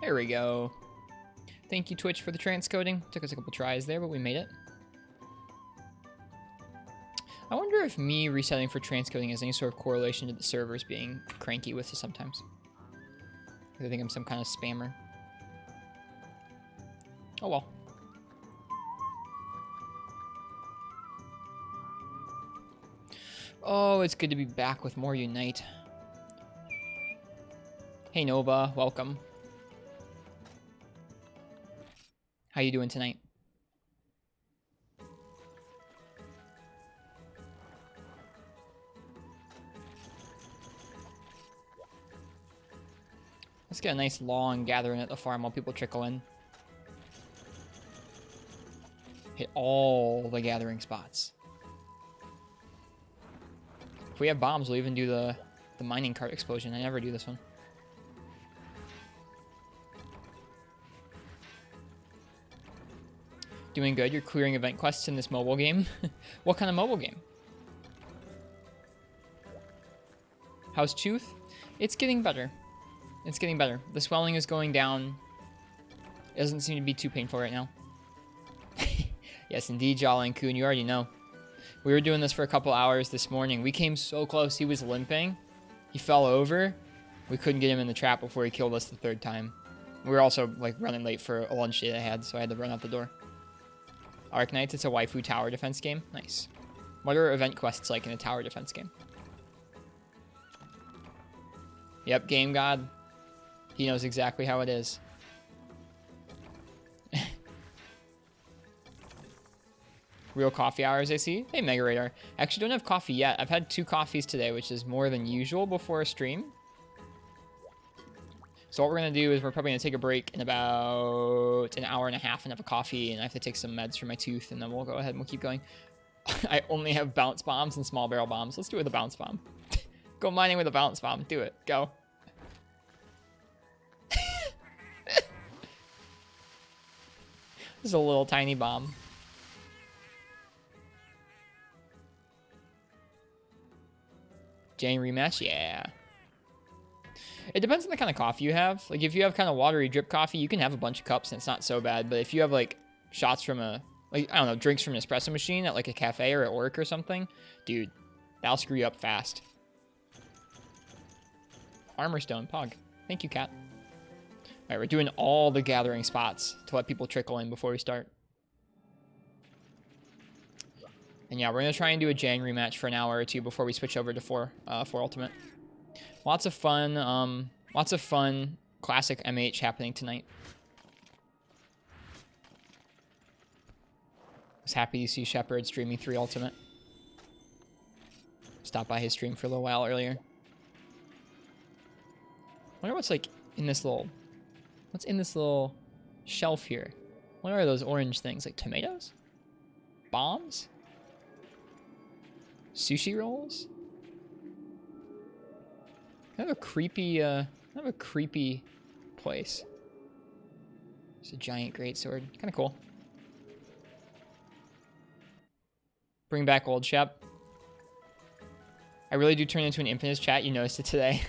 There we go. Thank you, Twitch, for the transcoding. Took us a couple tries there, but we made it. I wonder if me resetting for transcoding has any sort of correlation to the servers being cranky with us sometimes. I think I'm some kind of spammer. Oh well. Oh, it's good to be back with more Unite. Hey Nova, welcome. How you doing tonight? Let's get a nice long gathering at the farm while people trickle in. Hit all the gathering spots. If we have bombs, we'll even do the mining cart explosion. I never do this one. Doing good. You're clearing event quests in this mobile game. What kind of mobile game? How's Tooth? It's getting better. It's getting better. The swelling is going down. It doesn't seem to be too painful right now. Yes, indeed, Jolly and Coon. You already know. We were doing this for a couple hours this morning. We came so close. He was limping. He fell over. We couldn't get him in the trap before he killed us the third time. We were also like running late for a lunch date I had, so I had to run out the door. Arknights, it's a waifu tower defense game. Nice. What are event quests like in a tower defense game? Yep, Game God. He knows exactly how it is. Real coffee hours, I see. Hey, Mega Radar. I actually don't have coffee yet. I've had 2 coffees today, which is more than usual before a stream. So what we're going to do is we're probably going to take a break in about an hour and a half and have a coffee, and I have to take some meds for my tooth, and then we'll go ahead and we'll keep going. I only have bounce bombs and small barrel bombs. Let's do it with a bounce bomb. Go mining with a bounce bomb. Do it. Go. This is a little tiny bomb. Jane rematch? Yeah. It depends on the kind of coffee you have. Like, if you have kind of watery drip coffee, you can have a bunch of cups and it's not so bad. But if you have, like, shots from a, like, I don't know, drinks from an espresso machine at, like, a cafe or at work or something, dude, that'll screw you up fast. Armor Stone, Pog. Thank you, Cat. All right, we're doing all the gathering spots to let people trickle in before we start. And yeah, we're going to try and do a Jang rematch for an hour or two before we switch over to 4 Ultimate. Lots of fun classic MH happening tonight. I was happy to see Shepard streaming 3 Ultimate. Stopped by his stream for a little while earlier. Wonder what's like in this little... What's in this little shelf here? What are those orange things? Like tomatoes? Bombs? Sushi rolls? Kind of a creepy place. It's a giant greatsword. Kind of cool. Bring back old Shep. I really do turn into an Infamous chat. You noticed it today.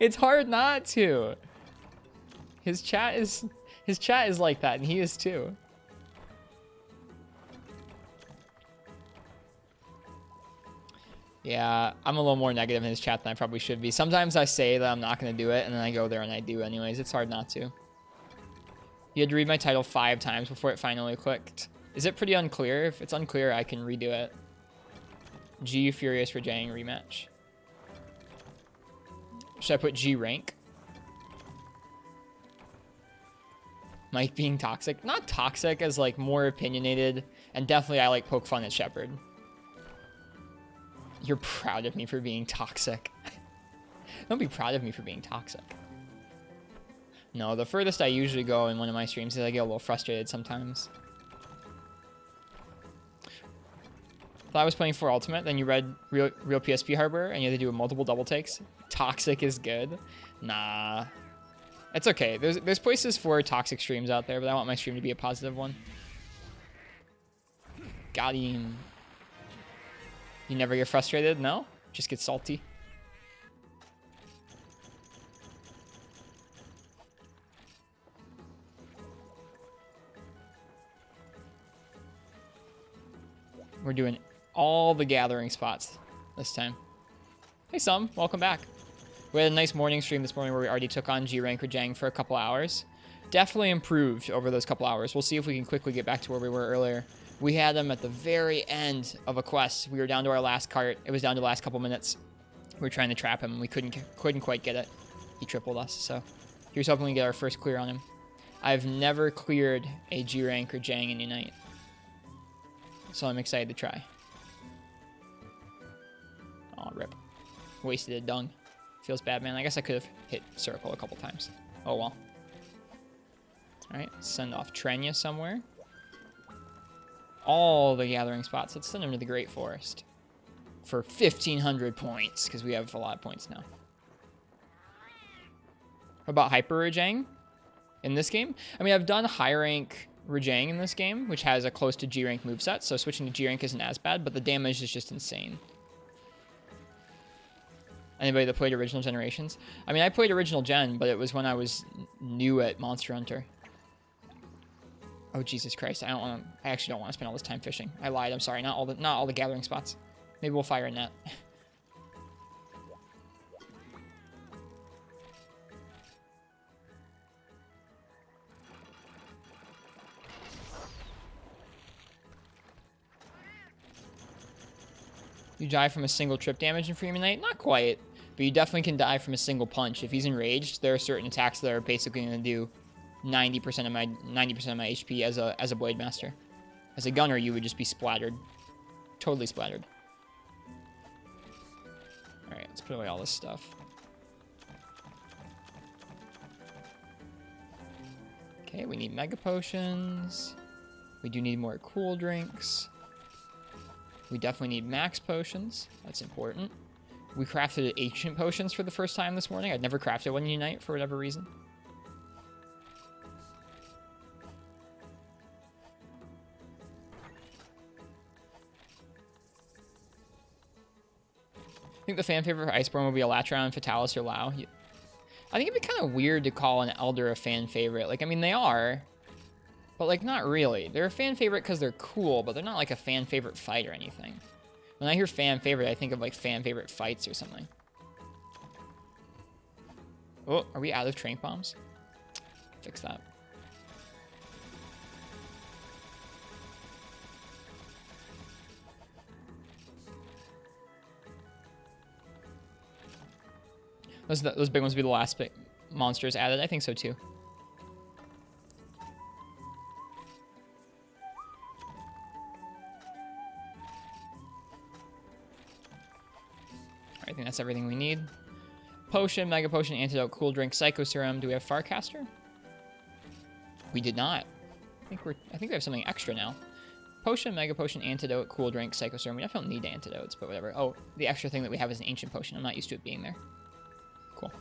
It's hard not to. His chat is like that, and he is too. Yeah, I'm a little more negative in his chat than I probably should be. Sometimes I say that I'm not going to do it, and then I go there and I do anyways. It's hard not to. You had to read my title 5 times before it finally clicked. Is it pretty unclear? If it's unclear, I can redo it. G Furious for Jang rematch. Should I put G rank? Mike being toxic? Not toxic, as like more opinionated, and definitely I like poke fun at Shepard. You're proud of me for being toxic. Don't be proud of me for being toxic. No, the furthest I usually go in one of my streams is I get a little frustrated sometimes. Thought I was playing 4 Ultimate, then you read Real PSP Hardware, and you had to do multiple double takes. Toxic is good. Nah. It's okay. There's places for toxic streams out there, but I want my stream to be a positive one. Got him. You never get frustrated? No? Just get salty. We're doing all the gathering spots this time. Hey, Sum. Welcome back. We had a nice morning stream this morning where we already took on G-Rank Rajang for a couple hours. Definitely improved over those couple hours. We'll see if we can quickly get back to where we were earlier. We had him at the very end of a quest. We were down to our last cart. It was down to the last couple minutes. We were trying to trap him, and we couldn't quite get it. He tripled us, so here's hoping we get our first clear on him. I've never cleared a G-Rank Rajang in Unite, so I'm excited to try. Oh, rip. Wasted a dung. Feels bad, man. I guess I could have hit circle a couple times. Oh, well. Alright, send off Trenya somewhere. All the gathering spots. Let's send him to the Great Forest. For 1,500 points, because we have a lot of points now. What about Hyper Rajang in this game? I mean, I've done high rank Rajang in this game, which has a close to G-Rank moveset, so switching to G-Rank isn't as bad, but the damage is just insane. Anybody that played original generations? I mean, I played original gen, but it was when I was new at Monster Hunter. Oh, Jesus Christ. I actually don't want to spend all this time fishing. I lied. I'm sorry. Not all the gathering spots. Maybe we'll fire a net. You die from a single trip damage in Freeman Knight? Not quite. But you definitely can die from a single punch. If he's enraged, there are certain attacks that are basically going to do 90% of my HP as a Blade Master. As a gunner, you would just be splattered. Totally splattered. Alright, let's put away all this stuff. Okay, we need Mega Potions. We do need more cool drinks. We definitely need max potions. That's important. We crafted ancient potions for the first time this morning. I'd never crafted one in Unite for whatever reason. I think the fan favorite for Iceborne would be Elatron, Fatalis, or Lao. I think it'd be kind of weird to call an Elder a fan favorite. Like, I mean, they are, but, like, not really. They're a fan favorite because they're cool, but they're not, like, a fan favorite fight or anything. When I hear fan favorite, I think of, like, fan favorite fights or something. Oh, are we out of trank bombs? Fix that. Those big ones will be the last big monsters added. I think so, too. I think that's everything we need. Potion, Mega Potion, Antidote, Cool Drink, Psycho Serum. Do we have Farcaster? We did not. I think we have something extra now. Potion, Mega Potion, Antidote, Cool Drink, Psycho Serum. We definitely don't need antidotes, but whatever. Oh, the extra thing that we have is an Ancient Potion. I'm not used to it being there. Cool.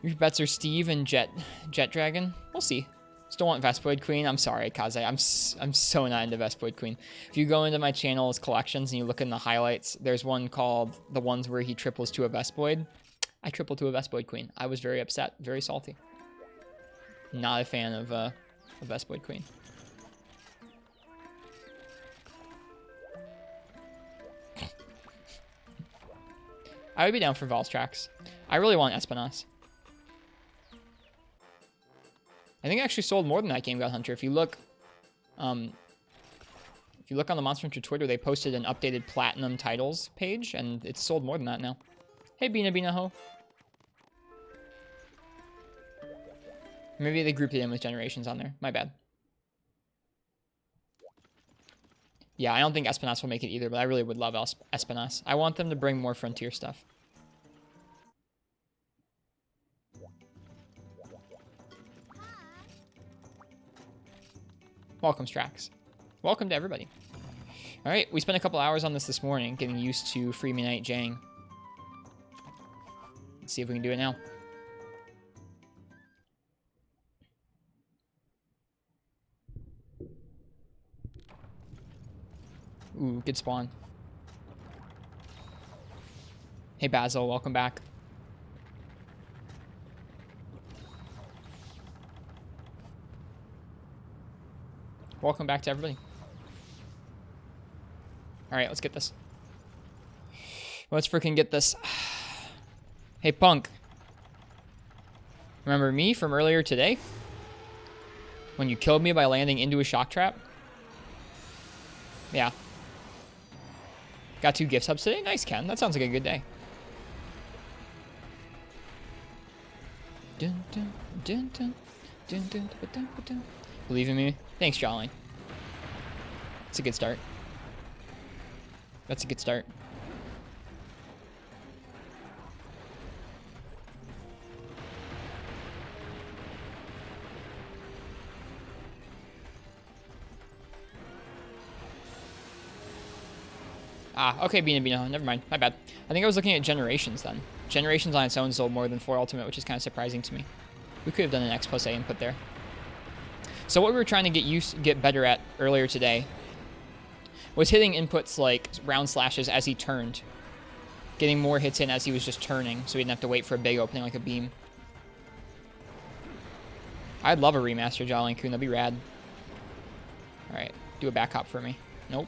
Your bets are Steve and Jet Dragon. We'll see. Still want Vespoid Queen. I'm sorry, Kaze. I'm so not into Vespoid Queen. If you go into my channel's collections and you look in the highlights, there's one called the ones where he triples to a Vespoid. I tripled to a Vespoid Queen. I was very upset, very salty. Not a fan of a Vespoid Queen. I would be down for Valstrax. I really want Espinas. I think I actually sold more than that Game God Hunter. If you look on the Monster Hunter Twitter, they posted an updated Platinum titles page, and it's sold more than that now. Hey, Bina Ho. Maybe they grouped it in with Generations on there. My bad. Yeah, I don't think Espinas will make it either, but I really would love Espinas. I want them to bring more Frontier stuff. Welcome, Strax. Welcome to everybody. All right, we spent a couple hours on this morning, getting used to Freeman Knight Jang. Let's see if we can do it now. Ooh, good spawn. Hey, Basil, welcome back. Welcome back to everybody. All right, let's get this. Let's freaking get this. Hey, punk. Remember me from earlier today? When you killed me by landing into a shock trap? Yeah. Got 2 gift subs today? Nice, Ken. That sounds like a good day. Dun, dun, dun, dun, dun, dun, dun, dun, dun. Believe in me? Thanks, Jolly. That's a good start. That's a good start. Ah, okay, Bina Bina. Never mind. My bad. I think I was looking at Generations then. Generations on its own sold more than 4 Ultimate, which is kind of surprising to me. We could have done an X plus A input there. So what we were trying to get better at earlier today was hitting inputs like round slashes as he turned. Getting more hits in as he was just turning, so he didn't have to wait for a big opening like a beam. I'd love a remaster Jolly and Kun. That'd be rad. Alright, do a back hop for me. Nope.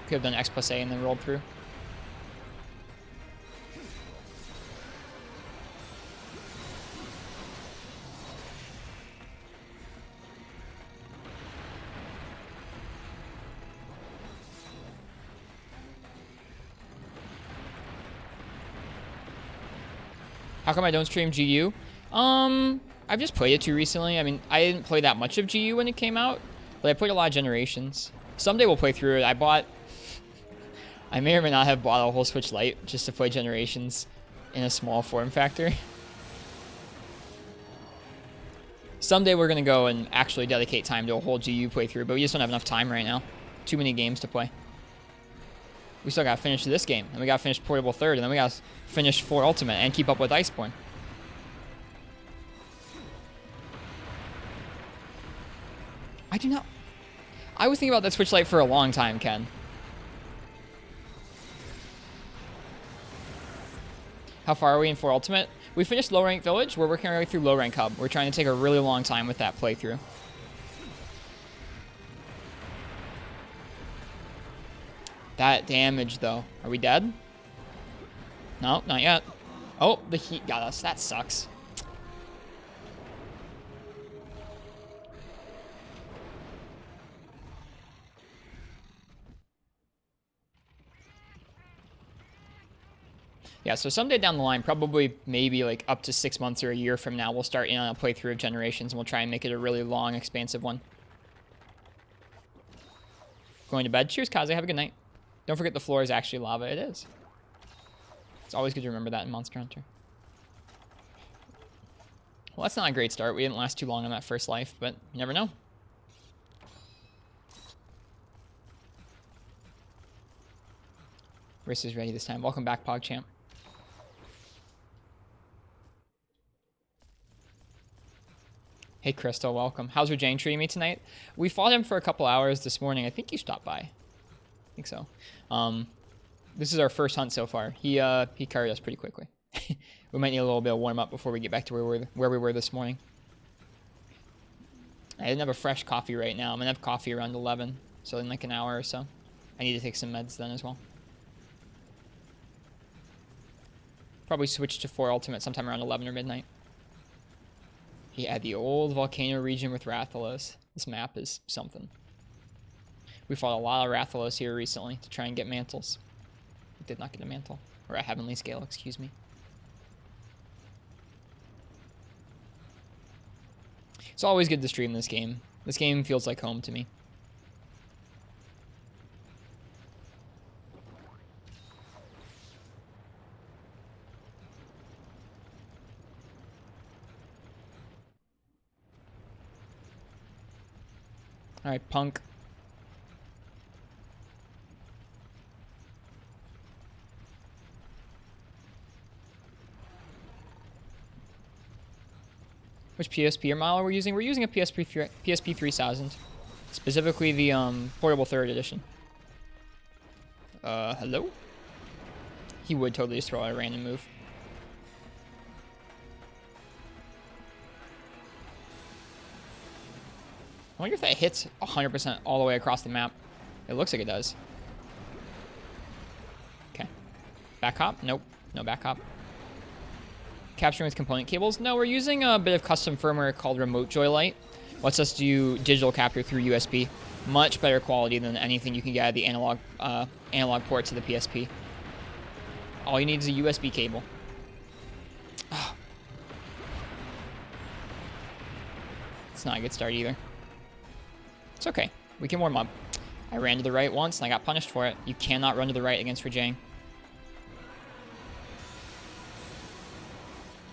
Could have done X plus A and then rolled through. How come I don't stream GU? I've just played it too recently. I mean, I didn't play that much of GU when it came out, but I played a lot of Generations. Someday we'll play through it. I may or may not have bought a whole Switch Lite just to play Generations in a small form factor. Someday we're going to go and actually dedicate time to a whole GU playthrough, but we just don't have enough time right now. Too many games to play. We still got to finish this game, and we got to finish Portable Third, and then we got to finish 4 Ultimate and keep up with Iceborne. I do not... I was thinking about that Switch Lite for a long time, Ken. How far are we in 4 Ultimate? We finished Low Rank Village. We're working our way through Low Rank Hub. We're trying to take a really long time with that playthrough. That damage, though. Are we dead? No, not yet. Oh, the heat got us. That sucks. Yeah, so someday down the line, probably maybe like up to 6 months or a year from now, we'll start in on a playthrough of Generations, and we'll try and make it a really long, expansive one. Going to bed. Cheers, Kaze. Have a good night. Don't forget the floor is actually lava. It is. It's always good to remember that in Monster Hunter. Well, that's not a great start. We didn't last too long on that first life, but you never know. Wrist is ready this time. Welcome back, PogChamp. Hey, Crystal, welcome. How's Rajang treating me tonight? We fought him for a couple hours this morning. I think you stopped by. I think so. This is our first hunt so far. He carried us pretty quickly. We might need a little bit of warm up before we get back to where we were this morning. I didn't have a fresh coffee right now. I'm gonna have coffee around 11, so in like an hour or so. I need to take some meds then as well. Probably switch to 4 Ultimate sometime around 11 or midnight. Yeah, the old volcano region with Rathalos. This map is something. We fought a lot of Rathalos here recently to try and get mantles. We did not get a mantle. Or a Heavenly Scale, excuse me. It's always good to stream this game. This game feels like home to me. Alright, punk. Which PSP model are we using? We're using a PSP 3000. Specifically the Portable 3rd edition. Hello? He would totally just throw out a random move. wonder if that hits 100% all the way across the map. It looks like it does. Okay. Back hop? Nope. No back hop. Capturing with component cables? No, we're using a bit of custom firmware called Remote Joylight. Lets us do digital capture through USB. Much better quality than anything you can get at the analog ports of the PSP. All you need is a USB cable. Oh. It's not a good start either. It's okay. We can warm up. I ran to the right once and I got punished for it. You cannot run to the right against Rajang.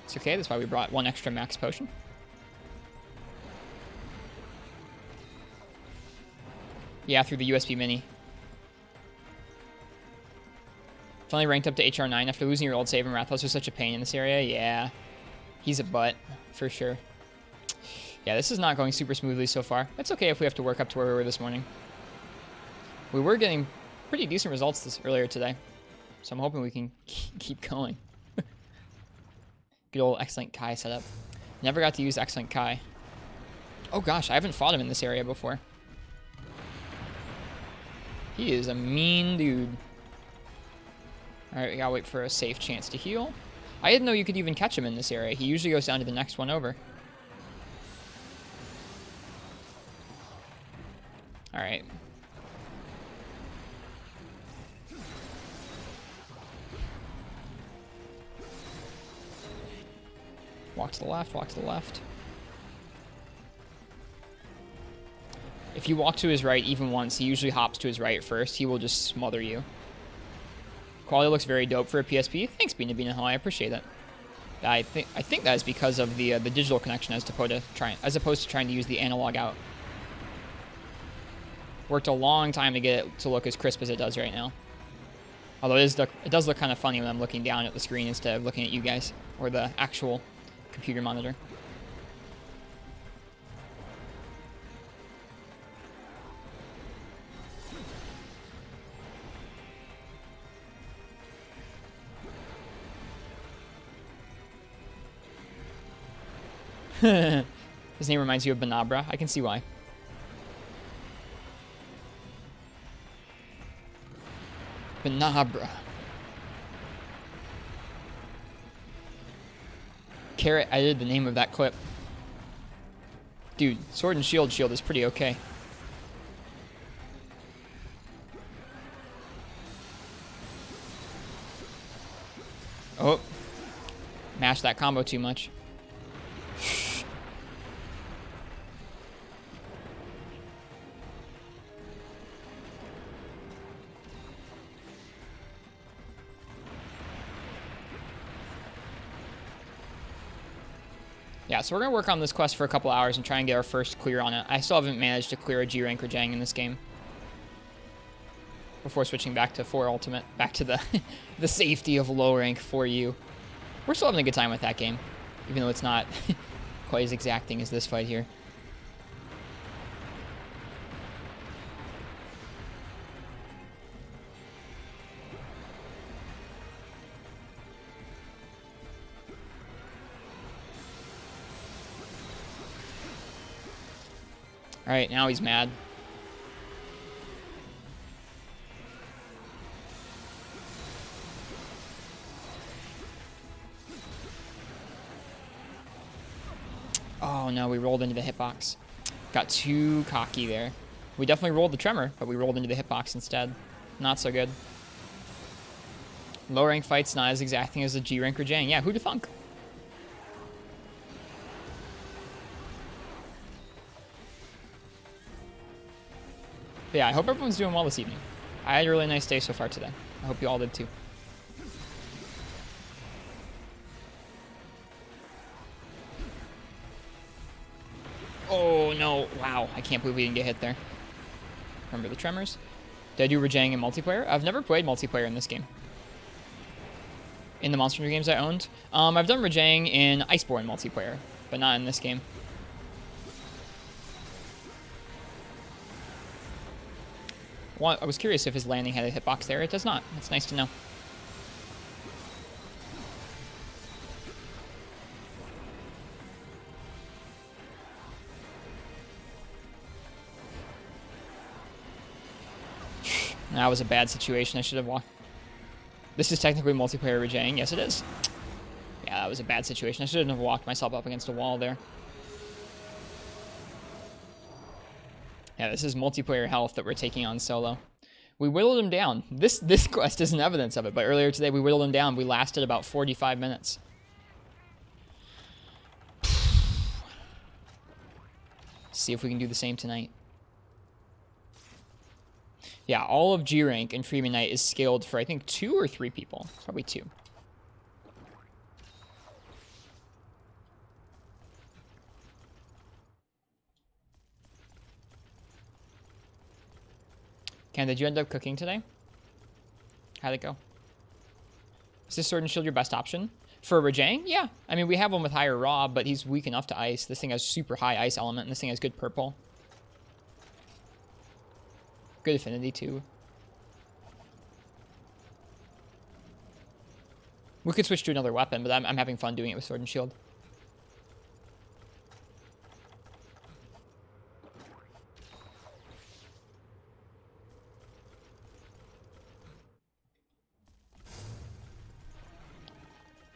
It's okay. That's why we brought one extra max potion. Yeah, through the USB mini. Finally ranked up to HR9 after losing your old save, and Rathalos was such a pain in this area. Yeah. He's a butt, for sure. Yeah, this is not going super smoothly so far. It's okay if we have to work up to where we were this morning. We were getting pretty decent results earlier today. So I'm hoping we can keep going. Good old Excellent Kai setup. Never got to use Excellent Kai. Oh gosh, I haven't fought him in this area before. He is a mean dude. Alright, we gotta wait for a safe chance to heal. I didn't know you could even catch him in this area. He usually goes down to the next one over. Alright. Walk to the left, walk to the left. If you walk to his right even once, he usually hops to his right first. He will just smother you. Quality looks very dope for a PSP. Thanks, Bina Bina Ho. I appreciate it. I think that is because of the digital connection as opposed to trying to use the analog out. Worked a long time to get it to look as crisp as it does right now. Although it does look kind of funny when I'm looking down at the screen instead of looking at you guys or the actual computer monitor. His name reminds you of Banabra. I can see why. Banabra. Carrot edited the name of that clip. Dude, Sword and Shield is pretty okay. Oh. Mashed that combo too much. Yeah, so we're going to work on this quest for a couple hours and try and get our first clear on it. I still haven't managed to clear a G-Rank Rajang in this game. Before switching back to 4 Ultimate. Back to the the safety of low rank 4U. We're still having a good time with that game. Even though it's not quite as exacting as this fight here. Alright, now he's mad. Oh no, we rolled into the hitbox. Got too cocky there. We definitely rolled the tremor, but we rolled into the hitbox instead. Not so good. Low rank fight's not as exacting as a G rank Rajang. Yeah, who'da thunk? But yeah, I hope everyone's doing well this evening. I had a really nice day so far today. I hope you all did too. Oh no, wow. I can't believe we didn't get hit there. Remember the tremors? Did I do Rajang in multiplayer? I've never played multiplayer in this game. In the Monster Hunter games I owned. I've done Rajang in Iceborne multiplayer, but not in this game. Well, I was curious if his landing had a hitbox there. It does not. That's nice to know. That was a bad situation. I should have walked. This is technically multiplayer Rajang. Yes, it is. Yeah, that was a bad situation. I shouldn't have walked myself up against a wall there. Yeah, this is multiplayer health that we're taking on solo. We whittled him down. This quest isn't evidence of it, but earlier today we whittled him down. We lasted about 45 minutes. See if we can do the same tonight. Yeah, all of G rank in Freeman Knight is scaled for I think 2 or 3 people. Probably 2. Ken, did you end up cooking today? How'd it go? Is this Sword and Shield your best option? For Rajang? Yeah. I mean, we have one with higher raw, but he's weak enough to ice. This thing has super high ice element, and this thing has good purple. Good affinity, too. We could switch to another weapon, but I'm having fun doing it with Sword and Shield.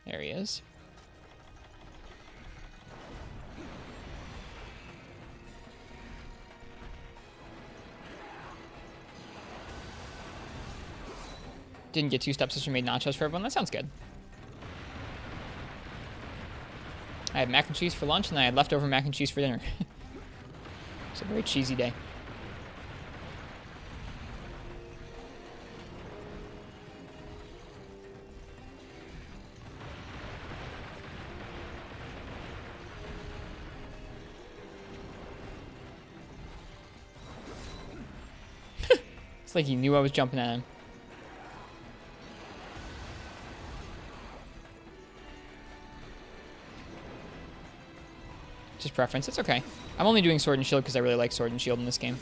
There he is. Didn't get 2 stepsister made nachos for everyone. That sounds good. I had mac and cheese for lunch, and I had leftover mac and cheese for dinner. It's a very cheesy day. It's like he knew I was jumping at him. Just preference. It's okay. I'm only doing Sword and Shield because I really like Sword and Shield in this game.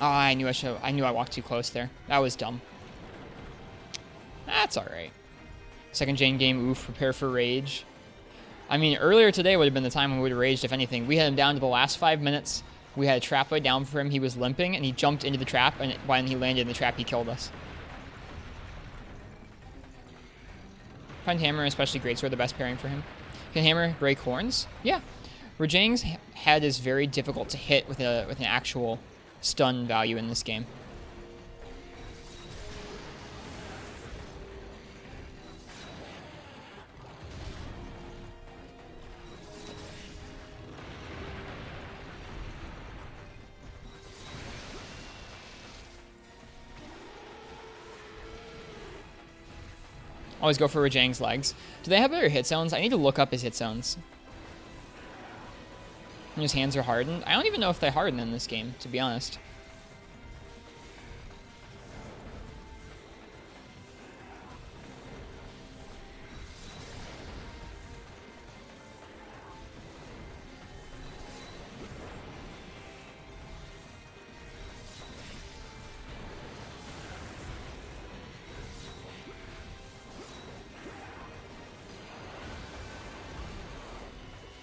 Oh, I knew I walked too close there. That was dumb. That's alright. Second Jane game, oof, prepare for rage. I mean, earlier today would have been the time when we would have raged, if anything. We had him down to the last 5 minutes. We had a trap laid down for him. He was limping, and he jumped into the trap, and when he landed in the trap, he killed us. Find Hammer, especially Greatsword, the best pairing for him. Can Hammer break horns? Yeah. Rajang's head is very difficult to hit with an actual stun value in this game. Always go for Rajang's legs. Do they have better hit zones? I need to look up his hit zones. And his hands are hardened. I don't even know if they harden in this game, to be honest.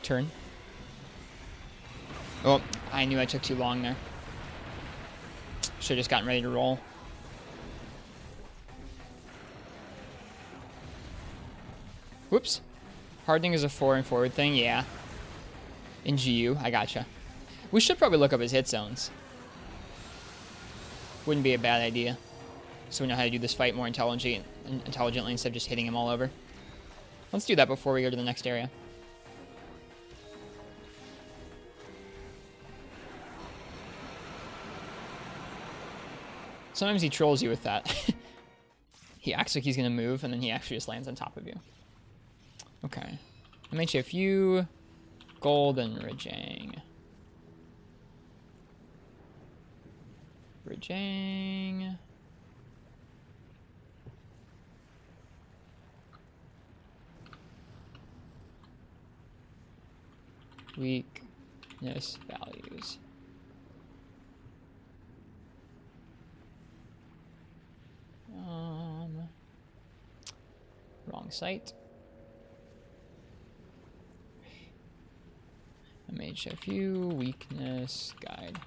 Turn. Oh, I knew I took too long there. Should have just gotten ready to roll. Whoops. Hardening is a forward and forward thing, yeah. In GU, I gotcha. We should probably look up his hit zones. Wouldn't be a bad idea. So we know how to do this fight more intelligently instead of just hitting him all over. Let's do that before we go to the next area. Sometimes he trolls you with that. He acts like he's going to move, and then he actually just lands on top of you. Okay. MHFU, Golden Rajang. Rajang. Weakness values. Wrong site. MHFU, weakness, guide.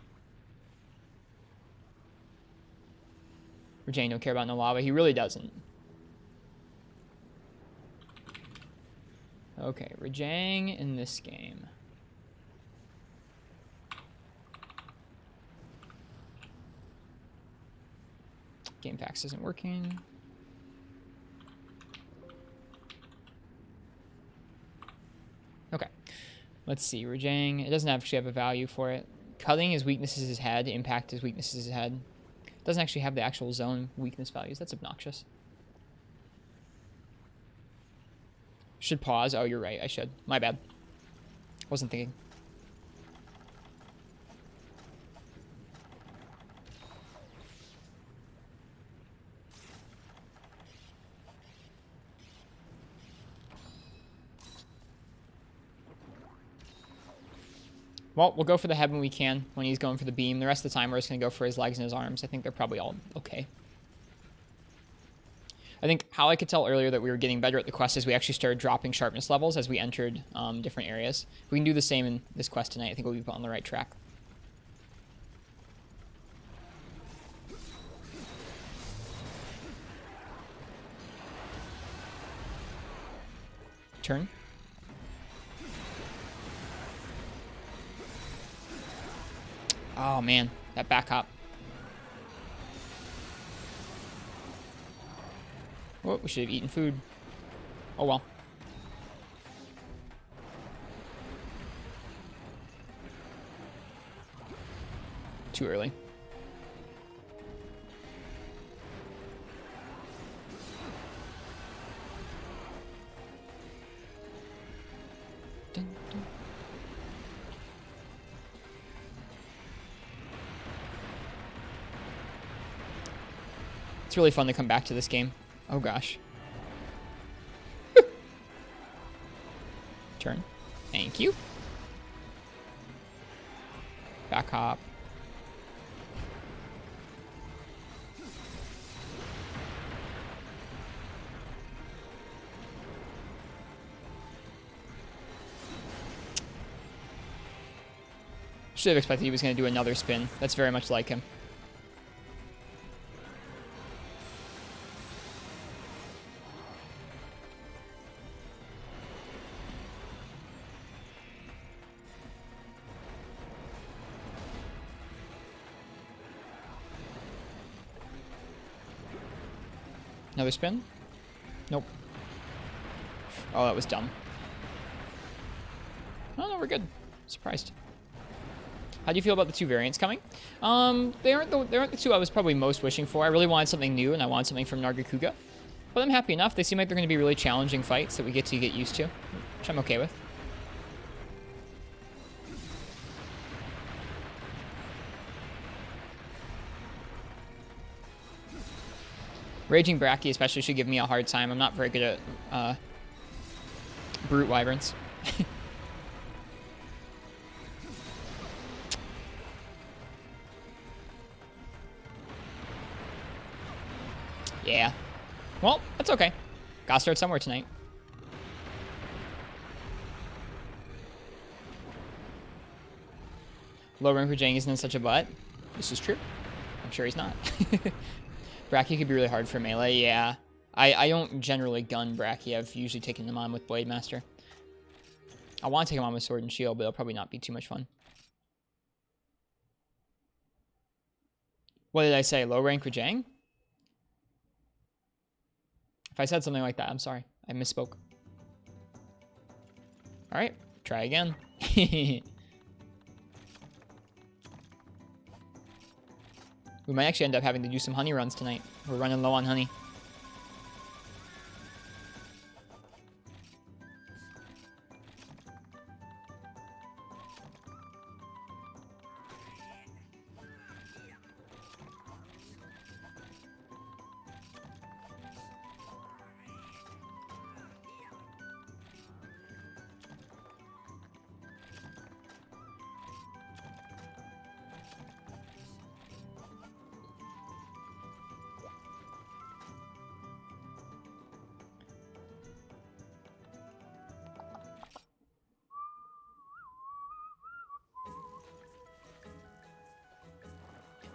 Rajang don't care about no lava. He really doesn't. Okay, Rajang in this game. Game fax isn't working. Okay. Let's see. Rajang. It doesn't actually have a value for it. Cutting his weaknesses his head. Impact his weaknesses his head. It doesn't actually have the actual zone weakness values. That's obnoxious. Should pause. Oh, you're right. I should. My bad. Wasn't thinking. Well, we'll go for the head when we can, when he's going for the beam. The rest of the time, we're just going to go for his legs and his arms. I think they're probably all okay. I think how I could tell earlier that we were getting better at the quest is we actually started dropping sharpness levels as we entered different areas. If we can do the same in this quest tonight, I think we'll be on the right track. Turn. Oh, man. That back hop. Oh, we should have eaten food. Oh, well. Too early. Dun, dun. It's really fun to come back to this game. Oh, gosh. Turn. Thank you. Back hop. Should have expected he was going to do another spin. That's very much like him. Another spin? Nope. Oh, that was dumb. Oh, no, we're good. Surprised. How do you feel about the two variants coming? They aren't the two I was probably most wishing for. I really wanted something new, and I wanted something from Nargacuga. But I'm happy enough. They seem like they're going to be really challenging fights that we get used to, which I'm okay with. Raging Bracky especially should give me a hard time. I'm not very good at Brute Wyverns. Yeah. Well, that's okay. Gotta start somewhere tonight. Low rank for Jang isn't in such a butt. This is true. I'm sure he's not. Bracky could be really hard for melee, yeah. I don't generally gun Bracky. I've usually taken them on with Blade Master. I want to take him on with Sword and Shield, but it'll probably not be too much fun. What did I say? Low rank for Jang? If I said something like that, I'm sorry. I misspoke. Alright, try again. We might actually end up having to do some honey runs tonight. We're running low on honey.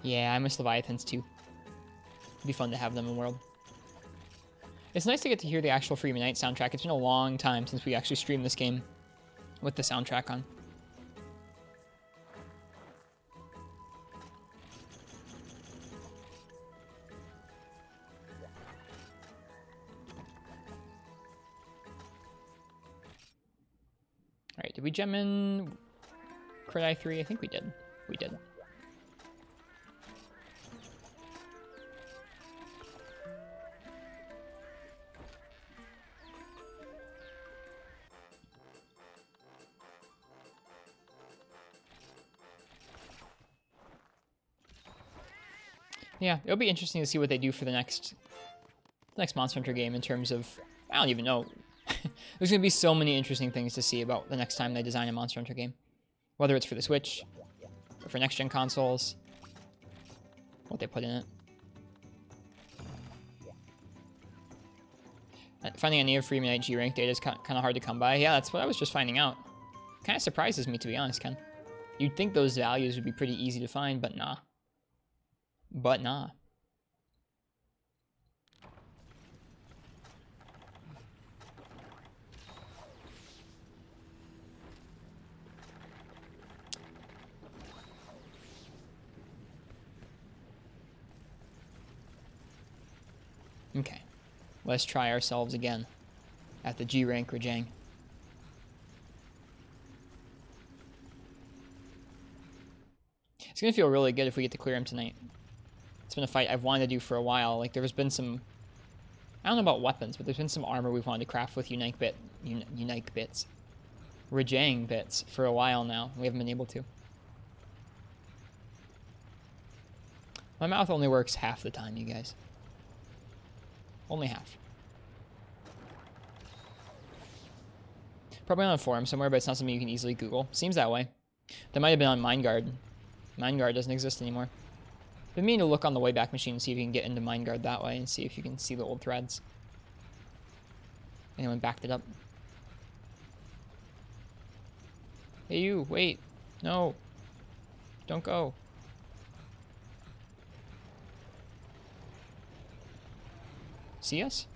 Yeah, I miss Leviathans too. It'd be fun to have them in World. It's nice to get to hear the actual Freeman Knight soundtrack. It's been a long time since we actually streamed this game with the soundtrack on. Alright, did we gem in Crit Eye 3? I think we did. We did. Yeah, it'll be interesting to see what they do for the next Monster Hunter game in terms of... I don't even know. There's going to be so many interesting things to see about the next time they design a Monster Hunter game. Whether it's for the Switch, or for next-gen consoles, what they put in it. Finding any of Freeman Knight G rank data is kind of hard to come by. Yeah, that's what I was just finding out. Kind of surprises me, to be honest, Ken. You'd think those values would be pretty easy to find, but nah. But nah. Okay. Let's try ourselves again at the G rank Rajang. It's going to feel really good if we get to clear him tonight. It's been a fight I've wanted to do for a while. Like, there's been some... I don't know about weapons, but there's been some armor we've wanted to craft with Unite bits. Rajang bits for a while now. We haven't been able to. My mouth only works half the time, you guys. Only half. Probably on a forum somewhere, but it's not something you can easily Google. Seems that way. That might have been on Mindguard. Mindguard doesn't exist anymore. Been meaning to look on the Wayback Machine and see if you can get into Mindguard that way and see if you can see the old threads. Anyone backed it up? Hey you, wait. No. Don't go. See us?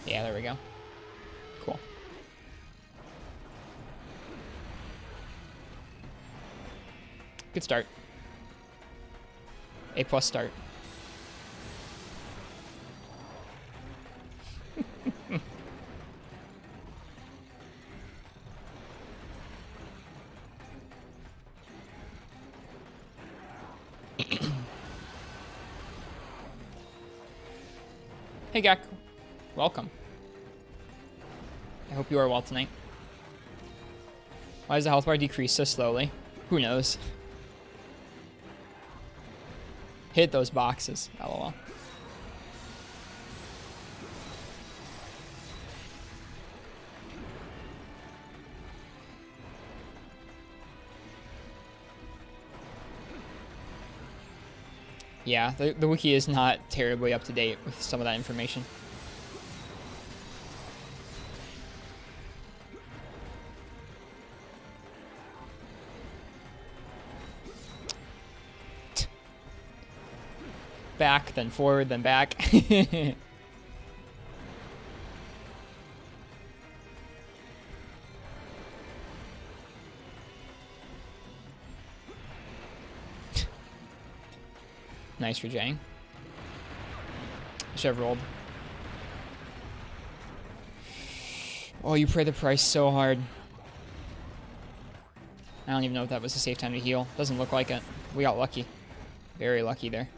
Yeah, there we go. Cool. Good start. A+ start. Hey, Gak. Welcome. I hope you are well tonight. Why does the health bar decrease so slowly? Who knows? Hit those boxes. LOL. Yeah, the wiki is not terribly up to date with some of that information. Back, then forward, then back. Nice for Jang. Should have rolled. Oh, you pay the price so hard. I don't even know if that was a safe time to heal. Doesn't look like it. We got lucky. Very lucky there.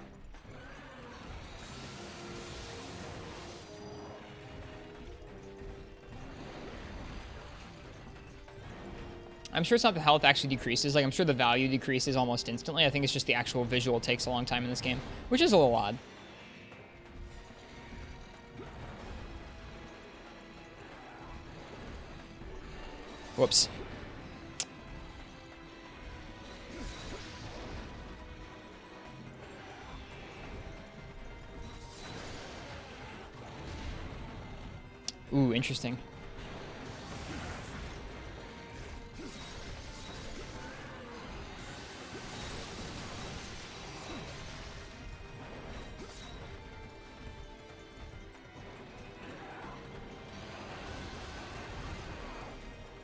I'm sure it's not the health actually decreases. Like, I'm sure the value decreases almost instantly. I think it's just the actual visual takes a long time in this game, which is a little odd. Whoops. Ooh, interesting.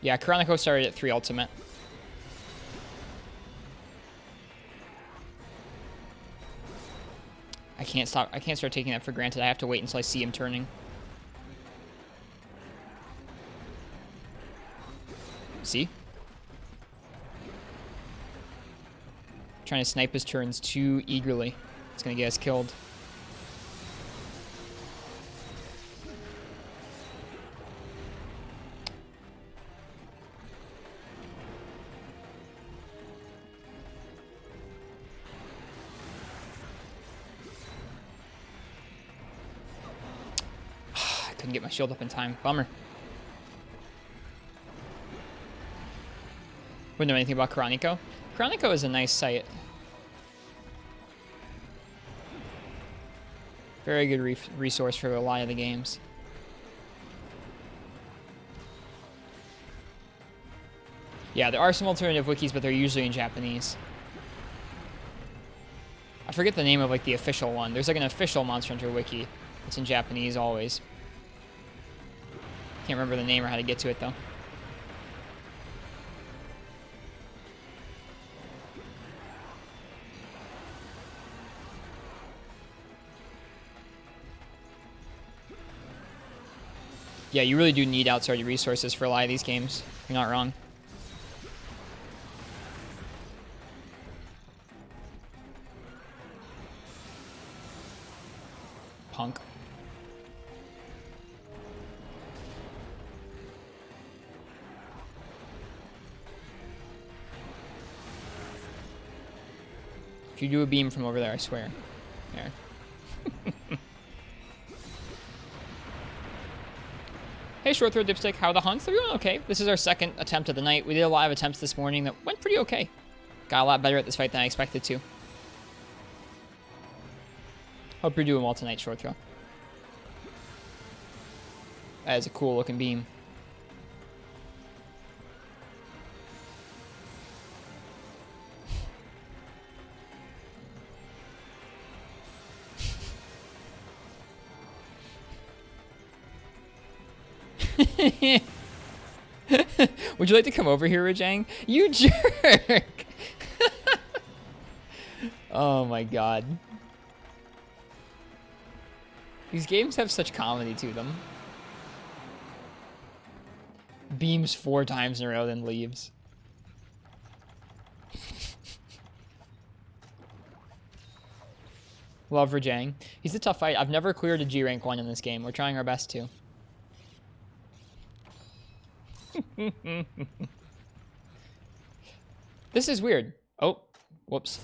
Yeah, Chronico started at 3 ultimate. I can't stop. I can't start taking that for granted. I have to wait until I see him turning. See? Trying to snipe his turns too eagerly. It's going to get us killed. I couldn't get my shield up in time. Bummer. Wouldn't know anything about Chronico. Chronico is a nice sight. Very good resource for a lot of the games. Yeah, there are some alternative wikis, but they're usually in Japanese. I forget the name of like the official one. There's like an official Monster Hunter wiki. It's in Japanese always. Can't remember the name or how to get to it though. Yeah, you really do need outside resources for a lot of these games. You're not wrong. Punk. If you do a beam from over there, I swear. There. Hey, Short Throw Dipstick, how are the hunts? They're going okay. This is our second attempt of the night. We did a lot of attempts this morning that went pretty okay. Got a lot better at this fight than I expected to. Hope you're doing well tonight, Short Throw. That is a cool looking beam. Would you like to come over here, Rajang? You jerk! Oh my god. These games have such comedy to them. Beams 4 times in a row, then leaves. Love Rajang. He's a tough fight. I've never cleared a G rank 1 in this game. We're trying our best to. This is weird. Oh, whoops.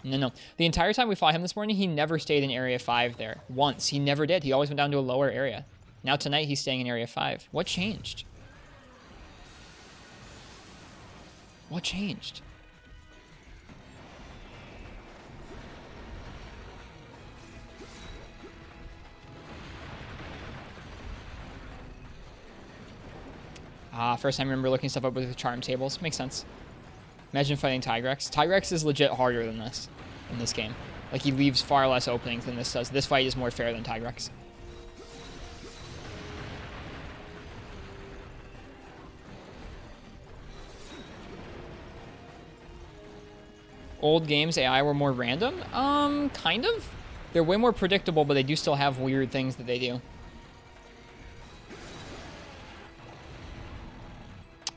No. The entire time we fought him this morning, he never stayed in Area 5 there. Once. He never did. He always went down to a lower area. Now tonight, he's staying in Area 5. What changed? What changed? First time I remember looking stuff up with the charm tables. Makes sense. Imagine fighting Tigrex. Tigrex is legit harder than this in this game. Like, he leaves far less openings than this does. This fight is more fair than Tigrex. Old games, AI were more random? Kind of. They're way more predictable, but they do still have weird things that they do.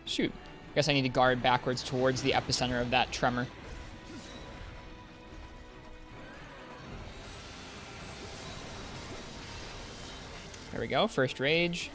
Shoot. I guess I need to guard backwards towards the epicenter of that tremor. There we go. First rage.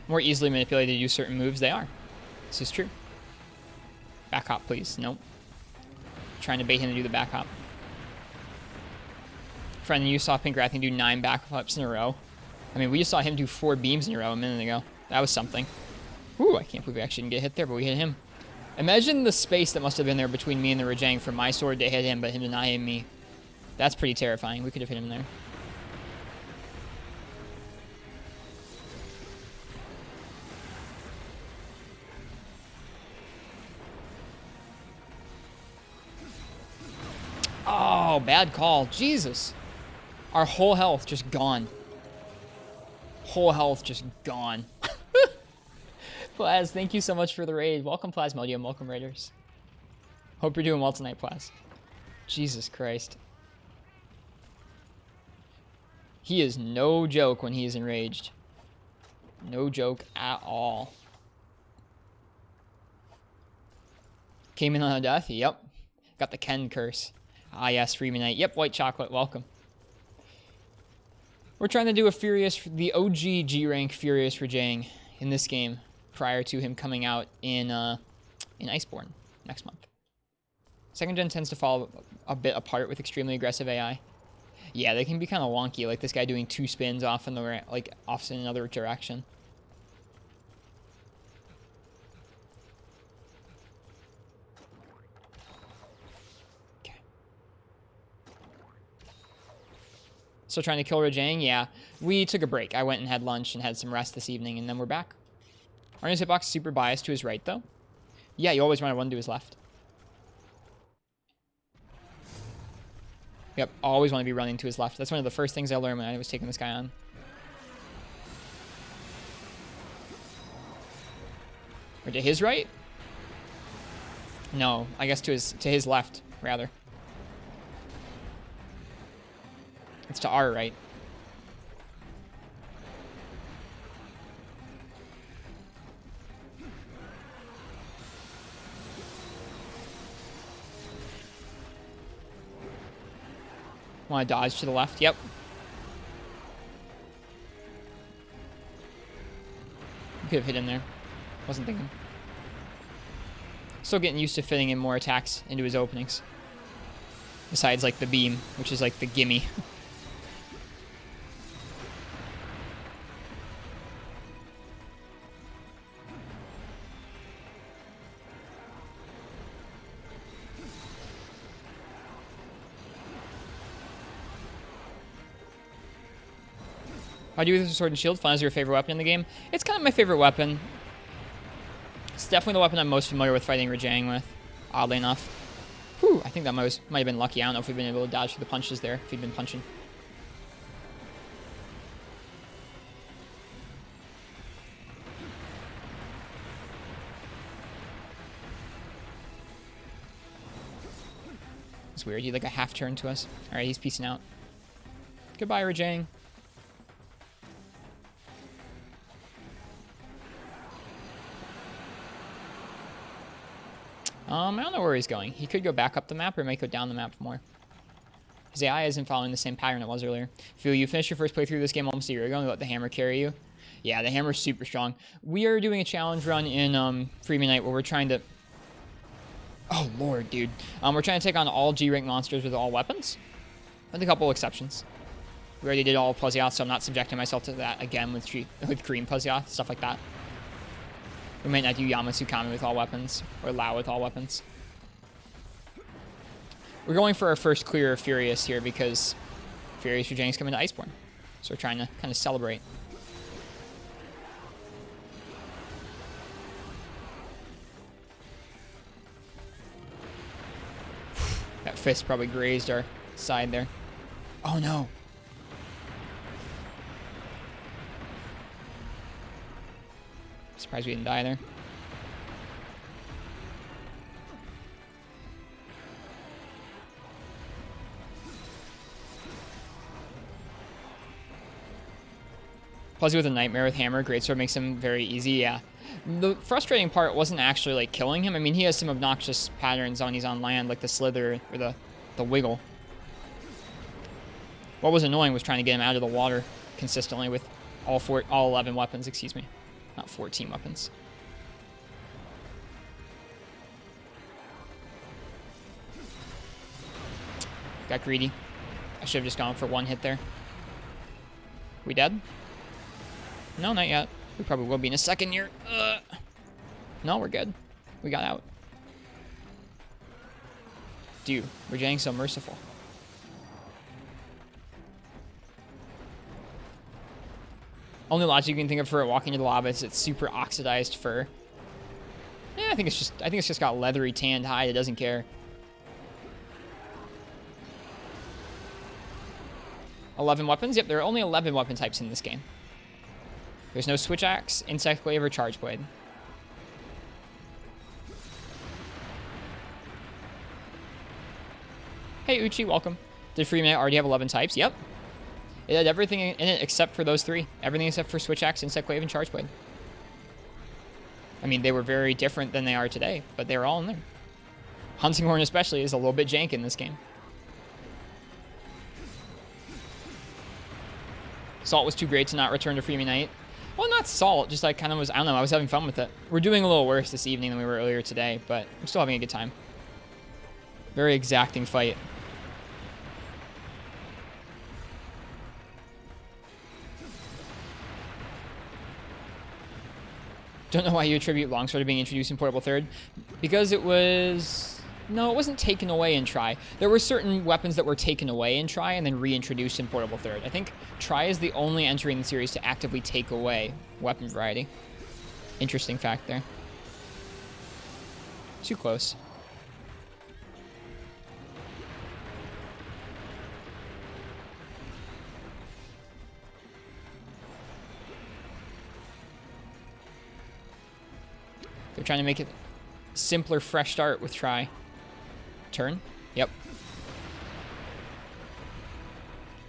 More easily manipulated to use certain moves, they are. This is true. Back hop, please. Nope. Trying to bait him to do the back hop. Friend, you saw Pinkrathing do 9 back hops in a row. I mean, we just saw him do 4 beams in a row a minute ago. That was something. Ooh, I can't believe we actually didn't get hit there, but we hit him. Imagine the space that must have been there between me and the Rajang for my sword to hit him, but him to not hit me. That's pretty terrifying. We could have hit him there. Oh, bad call. Jesus. Our whole health just gone. Whole health just gone. Plaz, thank you so much for the raid. Welcome, Plasmodium. Welcome, Raiders. Hope you're doing well tonight, Plaz. Jesus Christ. He is no joke when he is enraged. No joke at all. Came in on a death? Yep. Got the Ken curse. Ah, yes, Freemanite. Yep, white chocolate. Welcome. We're trying to do a Furious, the OG G-rank Furious Rajang in this game prior to him coming out in Iceborne next month. Second gen tends to fall a bit apart with extremely aggressive AI. Yeah, they can be kind of wonky, like this guy doing 2 spins off in the off in another direction. Okay. Still trying to kill Rajang? Yeah. We took a break. I went and had lunch and had some rest this evening, and then we're back. Arna's hitbox super biased to his right, though. Yeah, you always want to run to his left. Yep, always want to be running to his left. That's one of the first things I learned when I was taking this guy on. Or to his right? No, I guess to his left, rather. It's to our right. Want to dodge to the left? Yep. Could have hit him there. Wasn't thinking. Still getting used to fitting in more attacks into his openings. Besides, like, the beam, which is, like, the gimme. How do you use the sword and shield? Fun is your favorite weapon in the game? It's kind of my favorite weapon. It's definitely the weapon I'm most familiar with fighting Rajang with, oddly enough. Whew, I think that might have been lucky. I don't know if we've been able to dodge through the punches there, if he'd been punching. It's weird. He like a half turn to us. Alright, he's peacing out. Goodbye, Rajang. I don't know where he's going. He could go back up the map or might go down the map more. His AI isn't following the same pattern it was earlier. Feel you finished your first playthrough of this game almost a year ago and let the hammer carry you. Yeah, the hammer's super strong. We are doing a challenge run in Freemanite where we're trying to... Oh, Lord, dude. We're trying to take on all G-rank monsters with all weapons. With a couple exceptions. We already did all Plesioth, so I'm not subjecting myself to that again with Green Plesioth, stuff like that. We might not do Yamatsukami with all weapons, or Lao with all weapons. We're going for our first clear of Furious here because Furious Rajang's coming to Iceborne. So we're trying to kind of celebrate. That fist probably grazed our side there. Oh no. Surprised we didn't die there. Plus with a Nightmare with Hammer, Greatsword makes him very easy, yeah. The frustrating part wasn't actually like killing him. I mean, he has some obnoxious patterns on he's on land, like the Slither or the Wiggle. What was annoying was trying to get him out of the water consistently with all 11 weapons, excuse me. Not 14 weapons. Got greedy. I should have just gone for one hit there. We dead? No, not yet. We probably will be in a second here. No, we're good. We got out. Dude, we're getting so merciful. Only logic you can think of for it walking into the lava is it's super oxidized fur. Yeah, I think it's just got leathery tanned hide. It doesn't care. 11 weapons? Yep, there are only 11 weapon types in this game. There's no switch axe, insect glaive, or charge blade. Hey Uchi, welcome. Did Free Minute already have 11 types? Yep. It had everything in it except for those 3. Everything except for switch axe, insect glaive, and charge blade. I mean, they were very different than they are today, but they were all in there. Hunting horn especially is a little bit jank in this game. Salt was too great to not return to Freemy Night. Well, not salt, just like kind of was, I don't know, I was having fun with it. We're doing a little worse this evening than we were earlier today, but I'm still having a good time. Very exacting fight. Don't know why you attribute Longsword to being introduced in Portable Third. Because it was... No, it wasn't taken away in Tri. There were certain weapons that were taken away in Tri and then reintroduced in Portable Third. I think Tri is the only entry in the series to actively take away weapon variety. Interesting fact there. Too close. They're trying to make it simpler, fresh start with Tri. Turn? Yep.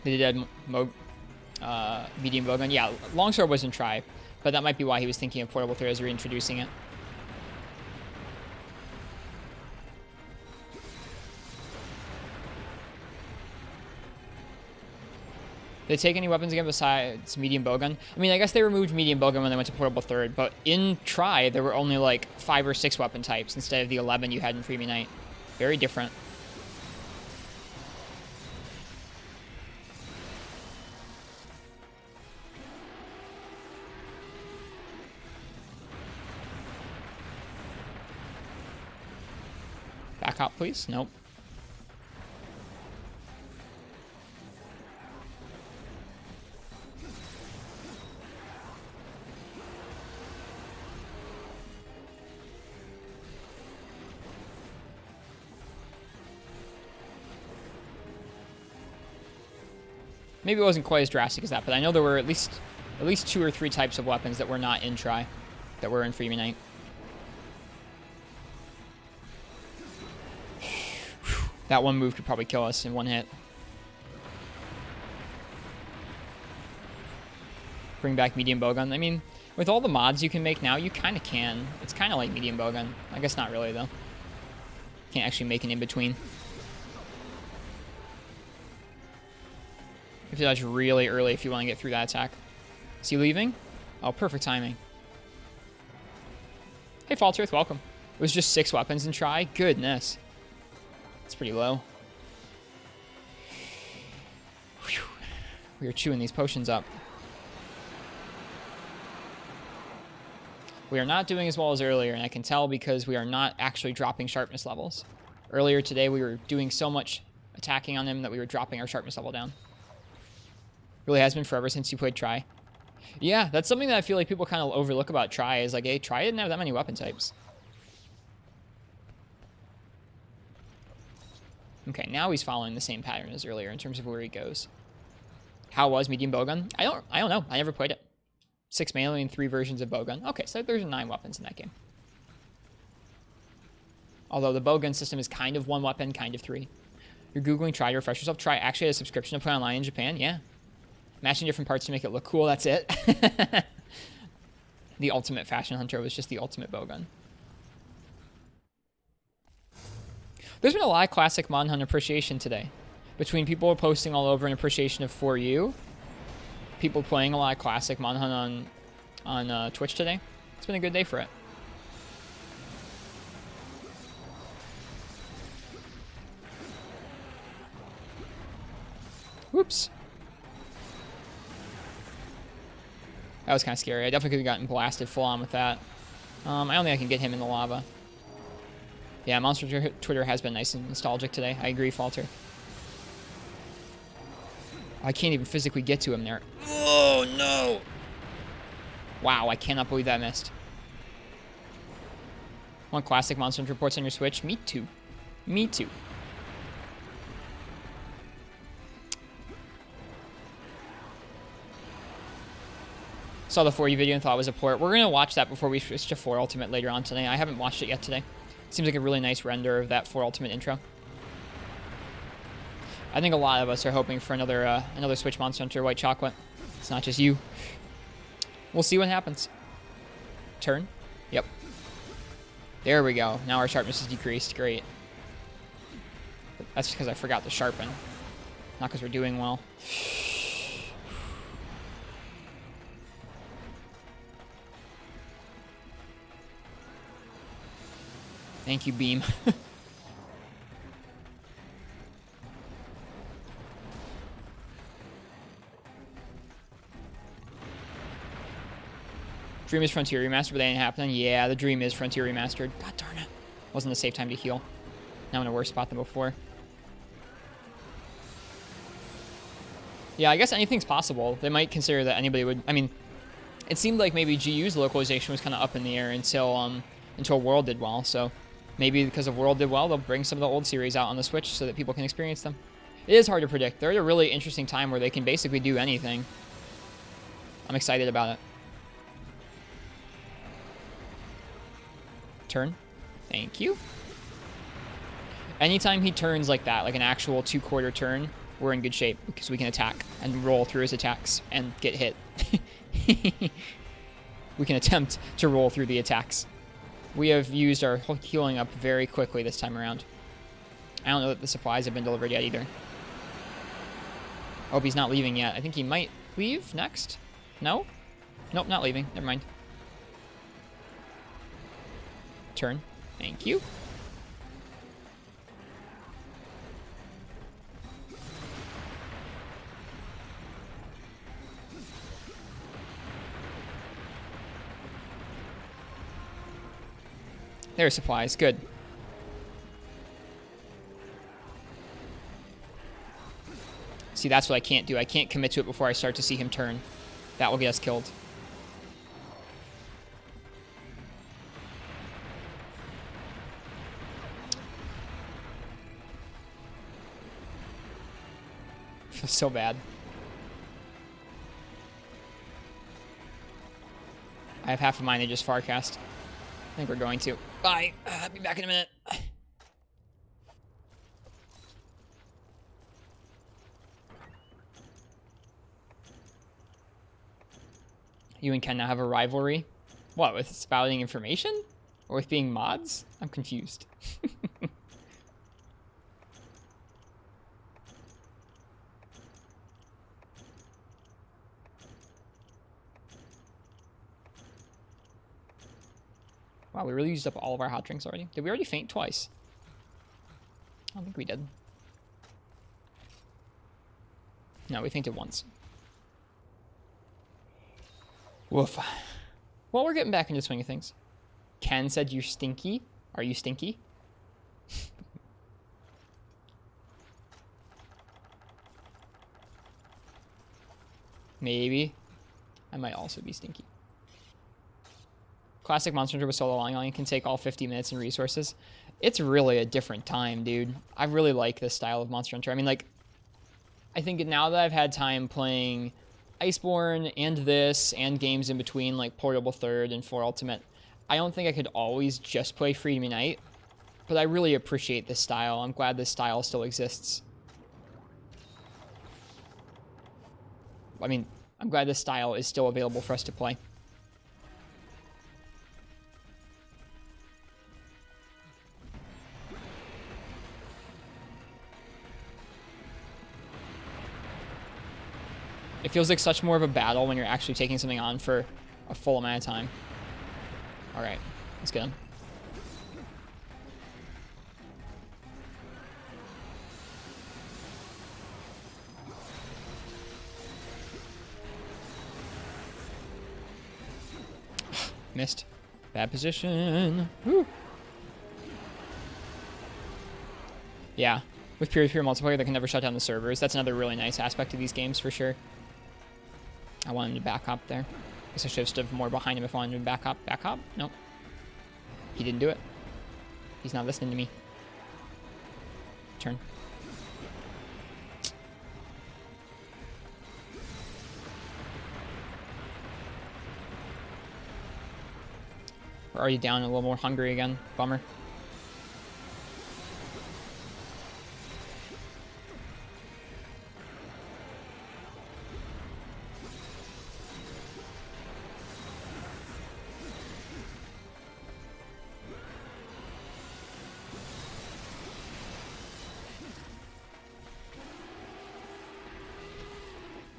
They did add medium bowgun. Yeah, longsword wasn't Tri, but that might be why he was thinking of Portable Third as reintroducing it. Did they take any weapons again besides medium bowgun? I mean, I guess they removed medium bowgun when they went to Portable Third, but in Tri, there were only like 5 or 6 weapon types instead of the 11 you had in Freemy Night. Very different. Back up, please. Nope. Maybe it wasn't quite as drastic as that, but I know there were at least 2 or 3 types of weapons that were not in Tri, that were in Freemy Night. That one move could probably kill us in one hit. Bring back medium bowgun. I mean, with all the mods you can make now, you kind of can. It's kind of like medium bowgun. I guess not really, though. Can't actually make an in-between. You have to dodge really early if you want to get through that attack. Is he leaving? Oh, perfect timing. Hey, Falterth, welcome. It was just 6 weapons in Tri? Goodness. It's pretty low. Whew. We are chewing these potions up. We are not doing as well as earlier, and I can tell because we are not actually dropping sharpness levels. Earlier today, we were doing so much attacking on him that we were dropping our sharpness level down. Really has been forever since you played Tri. Yeah, that's something that I feel like people kind of overlook about Tri, is like, hey, Tri didn't have that many weapon types. Okay, now he's following the same pattern as earlier in terms of where he goes. How was medium bowgun? I don't know. I never played it. 6 melee and 3 versions of bowgun. Okay, so there's 9 weapons in that game. Although the bowgun system is kind of 1 weapon, kind of 3. You're Googling Tri to refresh yourself. Tri actually has a subscription to play online in Japan. Yeah. Matching different parts to make it look cool. That's it. The ultimate fashion hunter was just the ultimate bowgun. There's been a lot of classic Mon Hunt appreciation today. Between people posting all over an appreciation of For You, people playing a lot of classic Mon Hunt on Twitch today. It's been a good day for it. Whoops. That was kind of scary. I definitely could have gotten blasted full on with that. I don't think I can get him in the lava. Yeah, Monster Twitter has been nice and nostalgic today. I agree, Falter. I can't even physically get to him there. Oh, no! Wow, I cannot believe that missed. Want classic Monster Hunter reports on your Switch? Me too. Me too. Saw the 4U video and thought it was a port. We're going to watch that before we switch to 4 Ultimate later on today. I haven't watched it yet today. Seems like a really nice render of that 4 Ultimate intro. I think a lot of us are hoping for another Switch Monster Hunter White Chocolate. It's not just you. We'll see what happens. Turn. Yep. There we go. Now our sharpness is decreased. Great. That's because I forgot to sharpen. Not because we're doing well. Thank you, Beam. Dream is Frontier Remastered, but that ain't happening. Yeah, the Dream is Frontier Remastered. God darn it. Wasn't a safe time to heal. Now I'm in a worse spot than before. Yeah, I guess anything's possible. They might consider that anybody would... I mean, it seemed like maybe GU's localization was kind of up in the air until World did well, so... Maybe because of World did well, they'll bring some of the old series out on the Switch so that people can experience them. It is hard to predict. They're at a really interesting time where they can basically do anything. I'm excited about it. Turn. Thank you. Anytime he turns like that, like an actual 2-quarter turn, we're in good shape because we can attack and roll through his attacks and get hit. We can attempt to roll through the attacks. We have used our healing up very quickly this time around. I don't know that the supplies have been delivered yet either. Oh, he's not leaving yet. I think he might leave next. No? Nope, not leaving. Never mind. Turn. Thank you. There's supplies. Good. See, that's what I can't do. I can't commit to it before I start to see him turn. That will get us killed. Feels so bad. I have half of mine. They just farcast. I think we're going to. Bye. I'll be back in a minute. You and Ken now have a rivalry? What, with spouting information? Or with being mods? I'm confused. Wow, we really used up all of our hot drinks already. Did we already faint twice? I don't think we did. No, we fainted once. Woof. Well, we're getting back into the swing of things. Ken said you're stinky. Are you stinky? Maybe. I might also be stinky. Classic Monster Hunter with solo online can take all 50 minutes and resources. It's really a different time, dude. I really like this style of Monster Hunter. I mean, like, I think now that I've had time playing Iceborne and this and games in between, like Portable Third and 4 Ultimate, I don't think I could always just play Freedom Unite, but I really appreciate this style. I'm glad this style still exists. I mean, I'm glad this style is still available for us to play. It feels like such more of a battle when you're actually taking something on for a full amount of time. All right, let's get him. Missed. Bad position. Woo. Yeah, with peer-to-peer multiplayer, they can never shut down the servers. That's another really nice aspect of these games for sure. I want him to back up there. Guess I should have stood more behind him if I wanted to back hop. Back hop? Nope. He didn't do it. He's not listening to me. Turn. We're already down a little more hungry again. Bummer.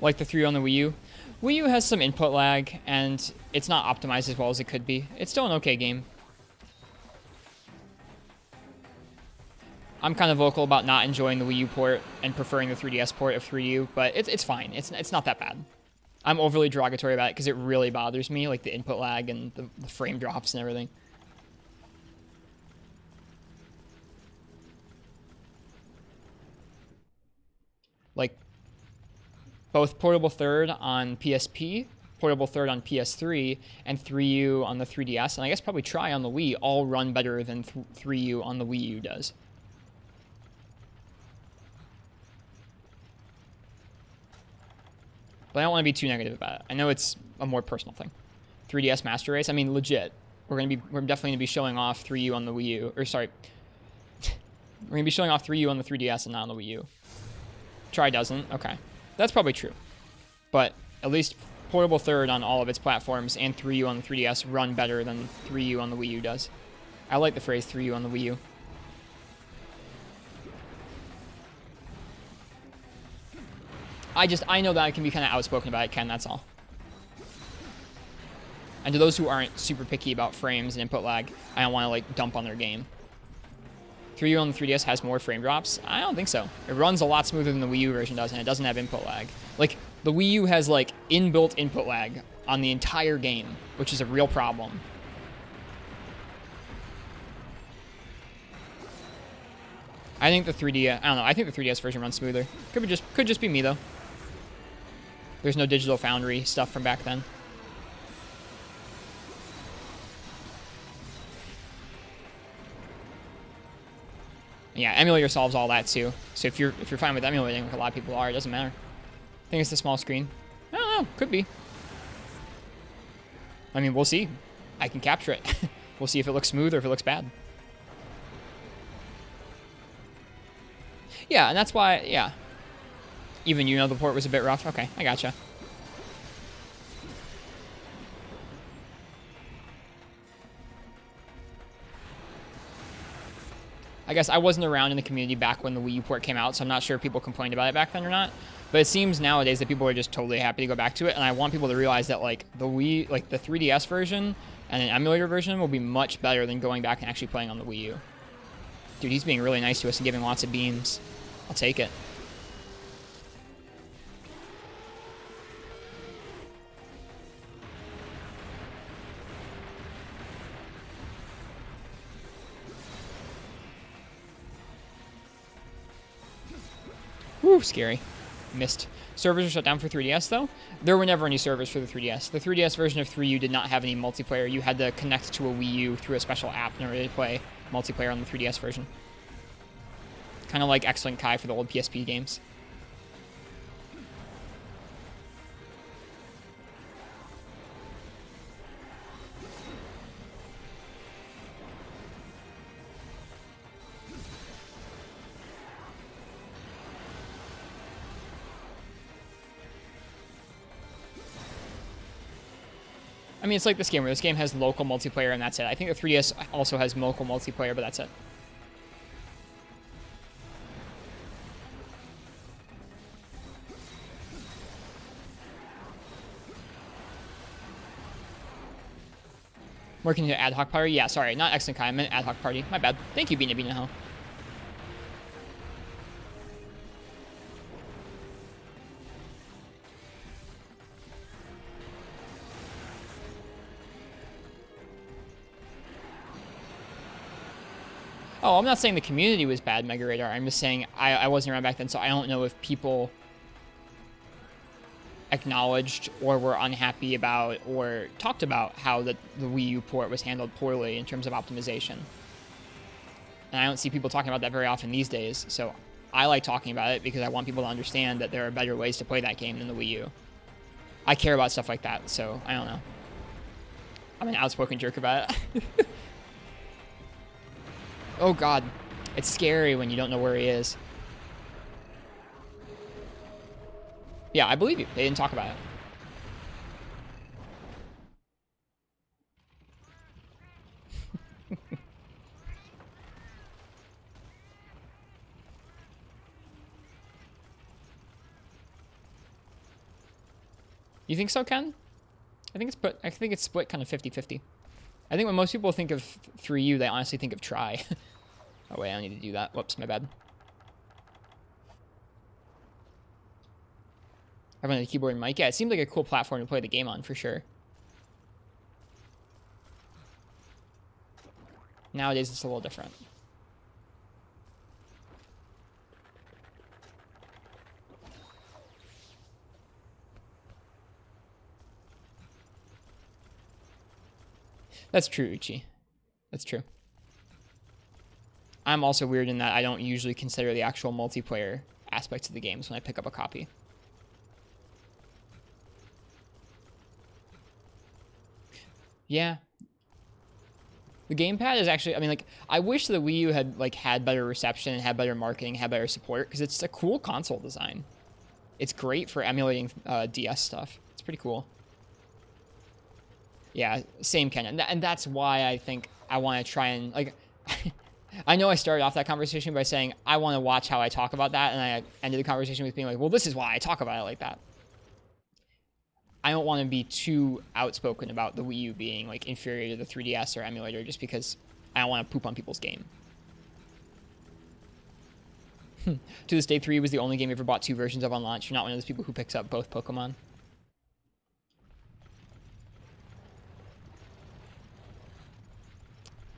Like the 3 on the Wii U. Wii U has some input lag, and it's not optimized as well as it could be. It's still an okay game. I'm kind of vocal about not enjoying the Wii U port and preferring the 3DS port of 3U, but it's fine. It's not that bad. I'm overly derogatory about it because it really bothers me, like the input lag and the frame drops and everything. Like, both Portable Third on PSP, Portable Third on PS3, and 3U on the 3DS, and I guess probably Tri on the Wii, all run better than 3U on the Wii U does. But I don't want to be too negative about it. I know it's a more personal thing. 3DS Master Race, I mean, legit. We're definitely gonna be showing off 3U on the Wii U, or sorry, we're gonna be showing off 3U on the 3DS and not on the Wii U. Tri doesn't, okay. That's probably true. But at least Portable Third on all of its platforms and 3U on the 3DS run better than 3U on the Wii U does. I like the phrase 3U on the Wii U. I know that I can be kind of outspoken about it, Ken, that's all. And to those who aren't super picky about frames and input lag, I don't want to, like, dump on their game. 3U on the 3DS has more frame drops? I don't think so. It runs a lot smoother than the Wii U version does, and it doesn't have input lag. Like, the Wii U has, like, inbuilt input lag on the entire game, which is a real problem. I think the 3DS, I don't know, I think the 3DS version runs smoother. Could just be me, though. There's no Digital Foundry stuff from back then. Yeah, emulator solves all that too. So if you're fine with emulating, like a lot of people are, it doesn't matter. I think it's the small screen. I don't know, could be. I mean, we'll see. I can capture it. We'll see if it looks smooth or if it looks bad. Yeah, and that's why, yeah. Even you know the port was a bit rough. Okay, I gotcha. I guess I wasn't around in the community back when the Wii U port came out, so I'm not sure if people complained about it back then or not. But it seems nowadays that people are just totally happy to go back to it, and I want people to realize that, like, the Wii, like the 3DS version and an emulator version will be much better than going back and actually playing on the Wii U. Dude, he's being really nice to us and giving lots of beams. I'll take it. Woo, scary. Missed. Servers are shut down for 3DS, though. There were never any servers for the 3DS. The 3DS version of 3U did not have any multiplayer. You had to connect to a Wii U through a special app in order to play multiplayer on the 3DS version. Kind of like Excellent Kai for the old PSP games. I mean, it's like this game where this game has local multiplayer and that's it. I think the 3DS also has local multiplayer, but that's it. Working to ad hoc party? Yeah, sorry, not Excellent Kai. I meant ad hoc party. My bad. Thank you, Bina Bina Ho. Oh, I'm not saying the community was bad, Mega Radar. I'm just saying I wasn't around back then, so I don't know if people acknowledged or were unhappy about or talked about how the Wii U port was handled poorly in terms of optimization. And I don't see people talking about that very often these days, so I like talking about it because I want people to understand that there are better ways to play that game than the Wii U. I care about stuff like that, so I don't know. I'm an outspoken jerk about it. Oh god, it's scary when you don't know where he is. Yeah, I believe you. They didn't talk about it. You think so, Ken? I think it's split kind of 50-50. I think when most people think of 3U, they honestly think of try. Oh wait, I don't need to do that. Whoops, my bad. Having a keyboard and mic. Yeah, it seemed like a cool platform to play the game on for sure. Nowadays, it's a little different. That's true, Uchi. That's true. I'm also weird in that I don't usually consider the actual multiplayer aspects of the games when I pick up a copy. Yeah. The gamepad is actually, I mean, like, I wish the Wii U had, like, had better reception and had better marketing, had better support, because it's a cool console design. It's great for emulating DS stuff. It's pretty cool. Yeah, same Ken. And that's why I think I want to try and, like, I know I started off that conversation by saying I want to watch how I talk about that, and I ended the conversation with being like, well, this is why I talk about it like that. I don't want to be too outspoken about the Wii U being, like, inferior to the 3DS or emulator just because I don't want to poop on people's game. To this day, 3 was the only game I ever bought 2 versions of on launch. You're not one of those people who picks up both Pokemon.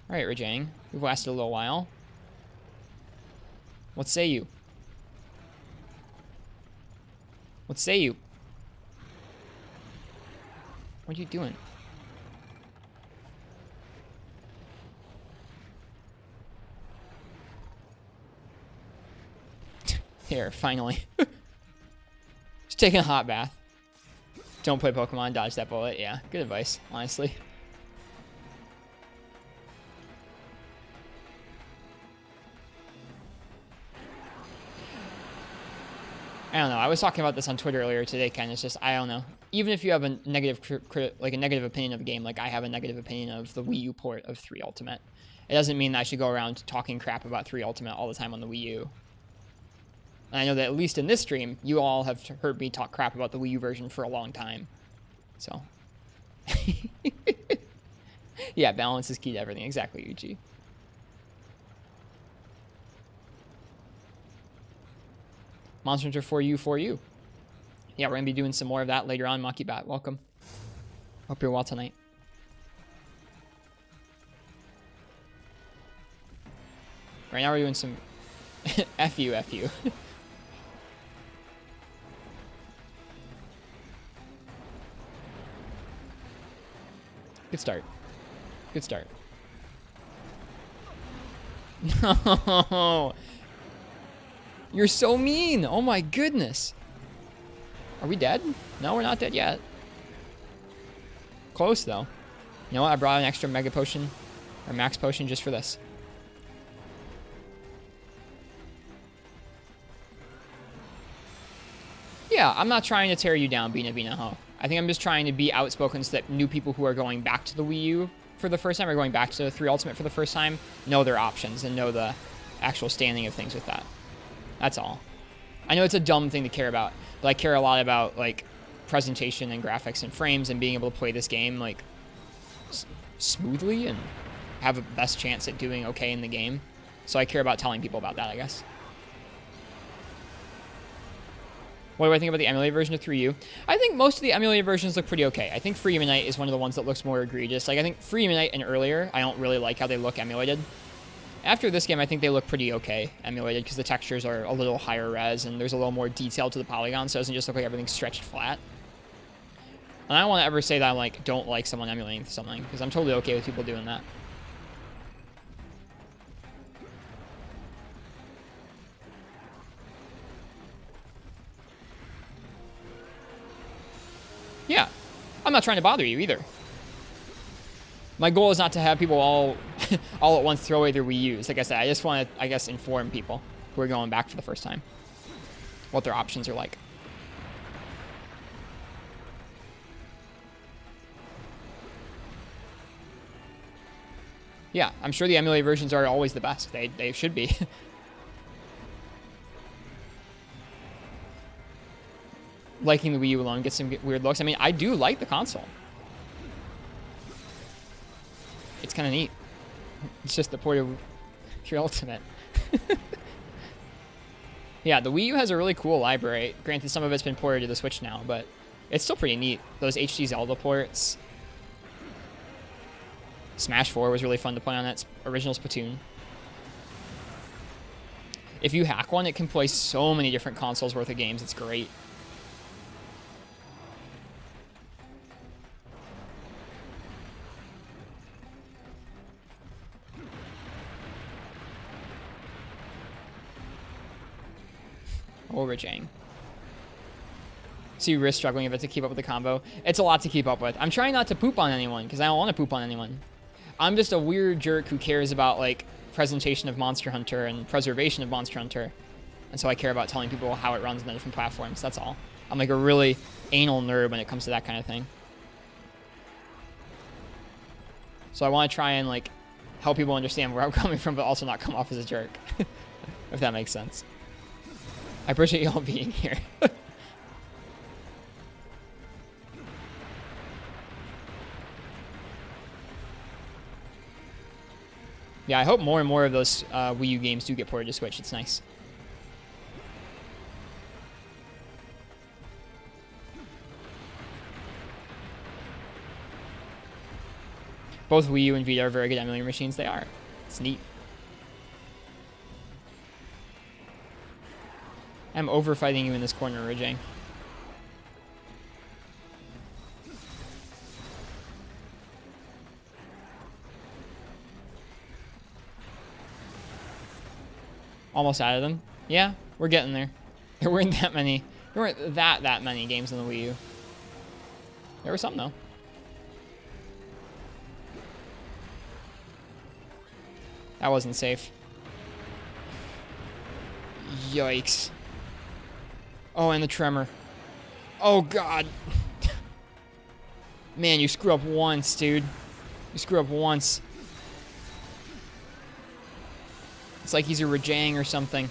Alright, Rajang. We've lasted a little while. What say you? What say you? What are you doing? Here, finally. Just taking a hot bath. Don't play Pokemon, dodge that bullet. Yeah, good advice, honestly. I don't know. I was talking about this on Twitter earlier today, Ken. It's just, I don't know. Even if you have a negative, like a negative opinion of a game, like I have a negative opinion of the Wii U port of 3 Ultimate, it doesn't mean that I should go around talking crap about 3 Ultimate all the time on the Wii U. And I know that at least in this stream, you all have heard me talk crap about the Wii U version for a long time. So. Yeah, balance is key to everything. Exactly, Yuji. Monster Hunter for you. Yeah, we're going to be doing some more of that later on. Maki-Bat, welcome. Hope you're well tonight. Right now we're doing some F you. Good start. Good start. No. You're so mean. Oh my goodness. Are we dead? No, we're not dead yet. Close though. You know what? I brought an extra mega potion or max potion just for this. Yeah, I'm not trying to tear you down, Bina Ho. I think I'm just trying to be outspoken so that new people who are going back to the Wii U for the first time or going back to 3 Ultimate for the first time know their options and know the actual standing of things with that. That's all. I know it's a dumb thing to care about, but I care a lot about, like, presentation and graphics and frames and being able to play this game, like, smoothly and have a best chance at doing okay in the game. So I care about telling people about that, I guess. What do I think about the emulated version of 3U? I think most of the emulated versions look pretty okay. I think Free Unite is one of the ones that looks more egregious. Like, I think Free Unite and earlier, I don't really like how they look emulated. After this game, I think they look pretty okay emulated because the textures are a little higher res and there's a little more detail to the polygon, so it doesn't just look like everything's stretched flat. And I don't want to ever say that I like don't like someone emulating something, because I'm totally okay with people doing that. Yeah, I'm not trying to bother you either. My goal is not to have people all all at once throw away their Wii U's. Like I said, I just want to, I guess, inform people who are going back for the first time what their options are like. Yeah, I'm sure the emulated versions are always the best. They should be. Liking the Wii U alone gets some weird looks. I mean, I do like the console. It's kind of neat. It's just the port of your Ultimate. Yeah, the Wii U has a really cool library. Granted, some of it's been ported to the Switch now, but it's still pretty neat. Those HD Zelda ports. Smash 4 was really fun to play on that original Splatoon. If you hack one, it can play so many different consoles worth of games. It's great. Rajang. See Wrist struggling a bit to keep up with the combo. It's a lot to keep up with. I'm trying not to poop on anyone because I don't want to poop on anyone. I'm just a weird jerk who cares about like presentation of Monster Hunter and preservation of Monster Hunter. And so I care about telling people how it runs on the different platforms. That's all. I'm like a really anal nerd when it comes to that kind of thing. So I want to try and like help people understand where I'm coming from, but also not come off as a jerk. If that makes sense. I appreciate y'all being here. Yeah, I hope more and more of those Wii U games do get ported to Switch. It's nice. Both Wii U and Vita are very good emulator machines. They are. It's neat. I'm over fighting you in this corner, Rajang. Almost out of them. Yeah, we're getting there. There weren't that many. There weren't that many games on the Wii U. There were some though. That wasn't safe. Yikes. Oh, and the tremor. Oh, God. Man, you screw up once, dude. You screw up once. It's like he's a Rajang or something.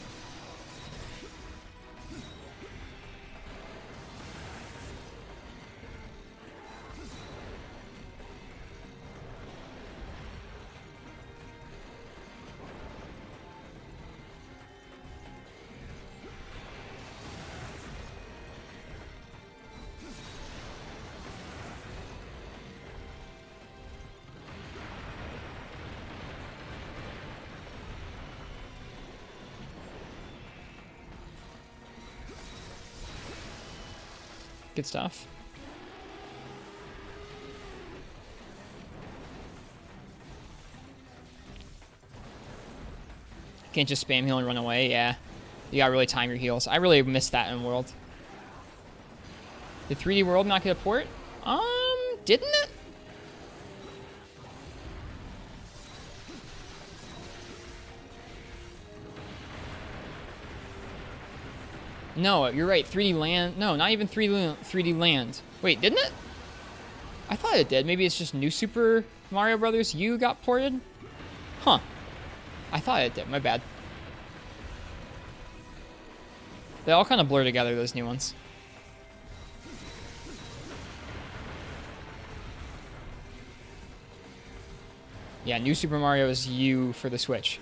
Good stuff. Can't just spam heal and run away. Yeah. You gotta really time your heals. I really missed that in World. Did 3D World not get a port? Didn't it? No, you're right. 3D Land. No, not even 3D Land. Wait, didn't it? I thought it did. Maybe it's just New Super Mario Brothers U got ported? Huh. I thought it did. My bad. They all kind of blur together, those new ones. Yeah, New Super Mario is U for the Switch.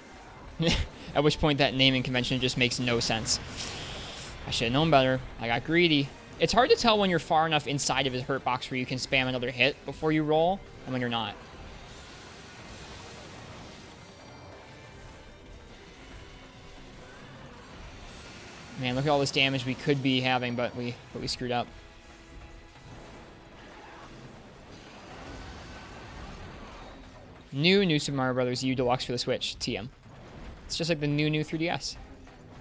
At which point that naming convention just makes no sense. I should have known better. I got greedy. It's hard to tell when you're far enough inside of his hurt box where you can spam another hit before you roll, and when you're not. Man, look at all this damage we could be having, but we screwed up. New Super Mario Brothers U Deluxe for the Switch, TM. It's just like the new 3DS,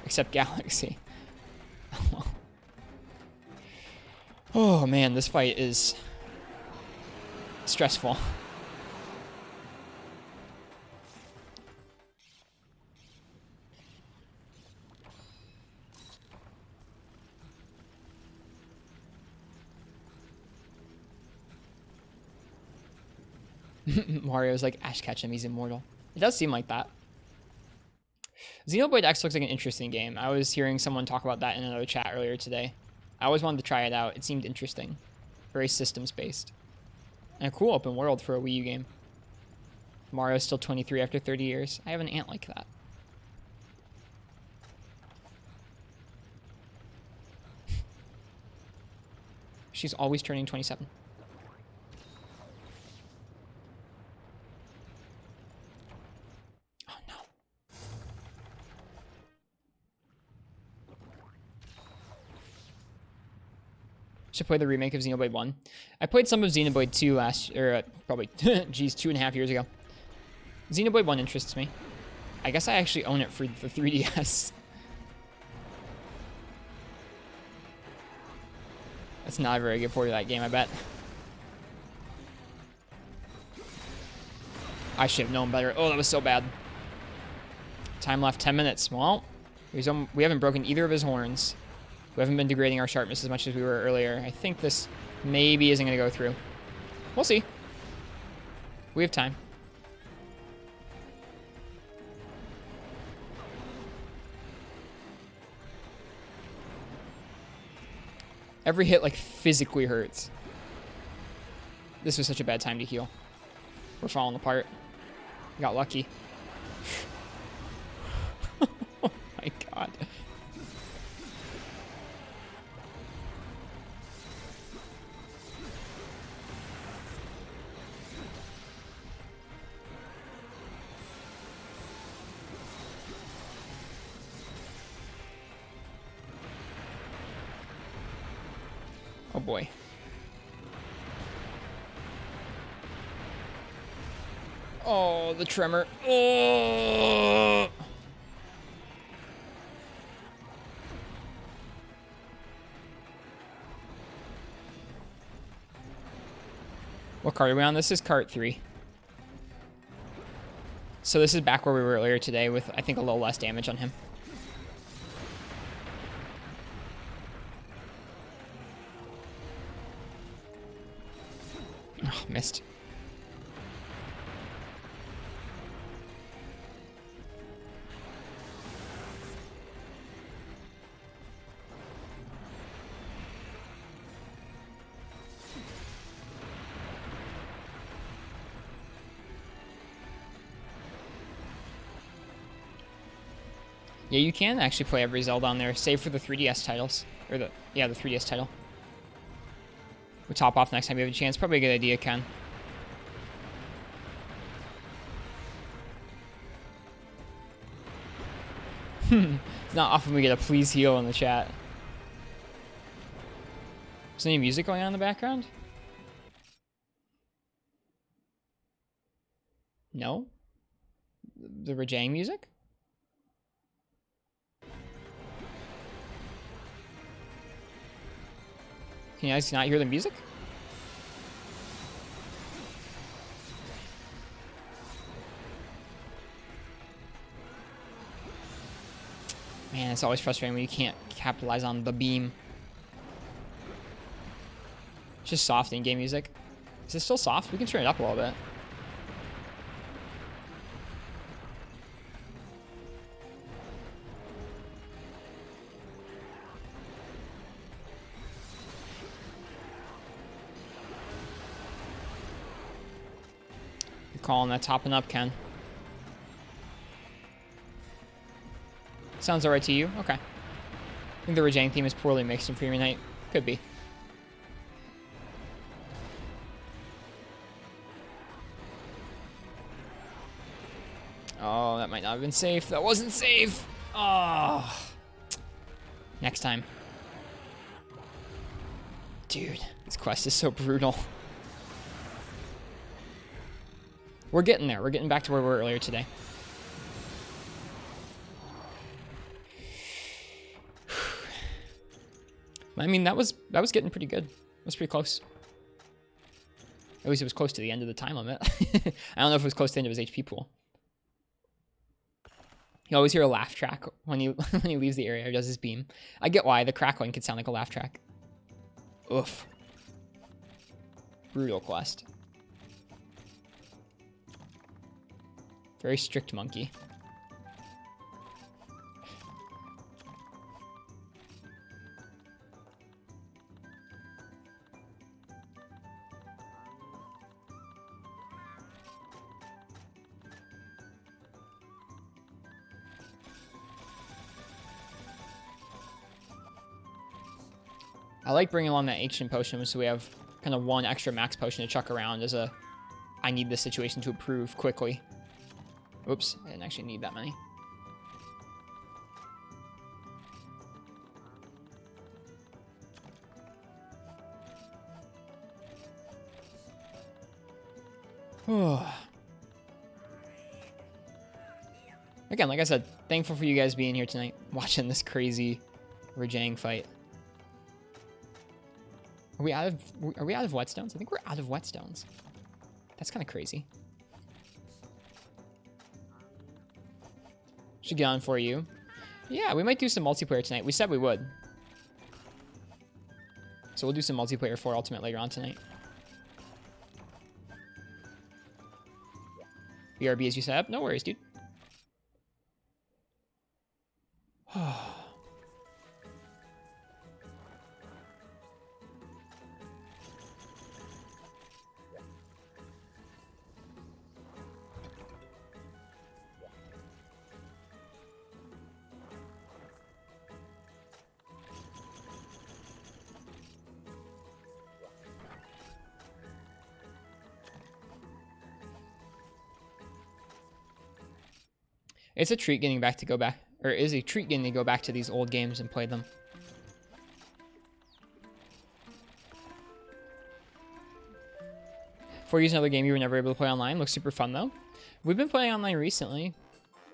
except Galaxy. Oh man, this fight is stressful. Mario's like, Ash Ketchum, he's immortal. It does seem like that. Xenoblade X looks like an interesting game. I was hearing someone talk about that in another chat earlier today. I always wanted to try it out. It seemed interesting. Very systems-based. And a cool open world for a Wii U game. Mario's still 23 after 30 years. I have an aunt like that. She's always turning 27. Oh no. Should play the remake of Xenoblade 1. I played some of Xenoblade 2 probably, geez, 2.5 years ago. Xenoblade 1 interests me. I guess I actually own it for the 3DS. That's not a very good port of that game, I bet. I should have known better. Oh, that was so bad. Time left 10 minutes. Well, we haven't broken either of his horns. We haven't been degrading our sharpness as much as we were earlier. I think this maybe isn't going to go through. We'll see. We have time. Every hit, like, physically hurts. This was such a bad time to heal. We're falling apart. Got lucky. Oh my god. Oh boy. Oh, the tremor. Oh! What cart are we on? This is cart 3. So this is back where we were earlier today with, I think, a little less damage on him. Oh, missed. Yeah, you can actually play every Zelda on there, save for the 3DS titles. Or the 3DS title. We'll top off next time we have a chance. Probably a good idea, Ken. It's not often we get a please heal in the chat. Is there any music going on in the background? No? The Rajang music? Can you guys not hear the music? Man, it's always frustrating when you can't capitalize on the beam. It's just soft in-game music. Is it still soft? We can turn it up a little bit. Calling that topping up, Ken. Sounds alright to you? Okay. I think the Rajang theme is poorly mixed in Premium Night. Could be. Oh, that might not have been safe. That wasn't safe! Oh. Next time. Dude, this quest is so brutal. We're getting there. We're getting back to where we were earlier today. I mean, that was getting pretty good. It was pretty close. At least it was close to the end of the time limit. I don't know if it was close to the end of his HP pool. You always hear a laugh track when he when he leaves the area or does his beam. I get why. The crackling could sound like a laugh track. Oof. Brutal quest. Very strict monkey. I like bringing along that ancient potion so we have kind of one extra max potion to chuck around as a I need this situation to improve quickly. Oops, I didn't actually need that many. Again, like I said, thankful for you guys being here tonight, watching this crazy Rajang fight. Are we out of whetstones? I think we're out of whetstones. That's kind of crazy. Should get on for you. Yeah, we might do some multiplayer tonight. We said we would. So we'll do some multiplayer for Ultimate later on tonight. BRB as you set up? No worries, dude. It's a treat getting back to go back, or is a treat getting to go back to these old games and play them. For use another game you were never able to play online. Looks super fun though. We've been playing online recently.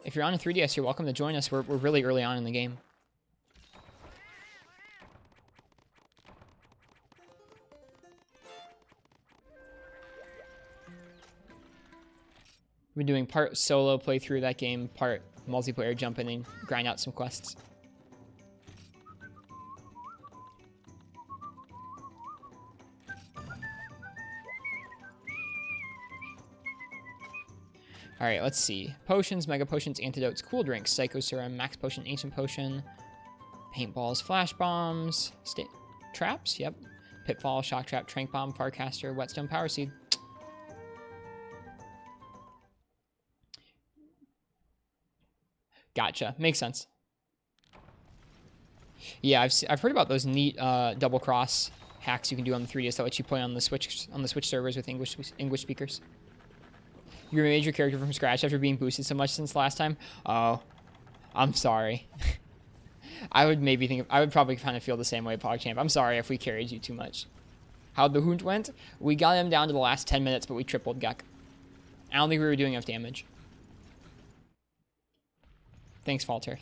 If you're on a 3DS, you're welcome to join us. We're really early on in the game. We've been doing part solo playthrough that game, part multiplayer jump in and grind out some quests. Alright, let's see. Potions, Mega Potions, Antidotes, Cool Drinks, Psycho Serum, Max Potion, Ancient Potion, Paintballs, Flash Bombs, Traps, yep. Pitfall, Shock Trap, Trank Bomb, Farcaster, Whetstone, Power Seed. Gotcha. Makes sense. Yeah, I've heard about those neat double cross hacks you can do on the 3DS that let you play on the Switch servers with English speakers. You remade your character from scratch after being boosted so much since last time? Oh, I'm sorry. I would probably kind of feel the same way, PogChamp. I'm sorry if we carried you too much. How'd the Hoont went? We got him down to the last 10 minutes, but we tripled Gek. I don't think we were doing enough damage. Thanks, Falter.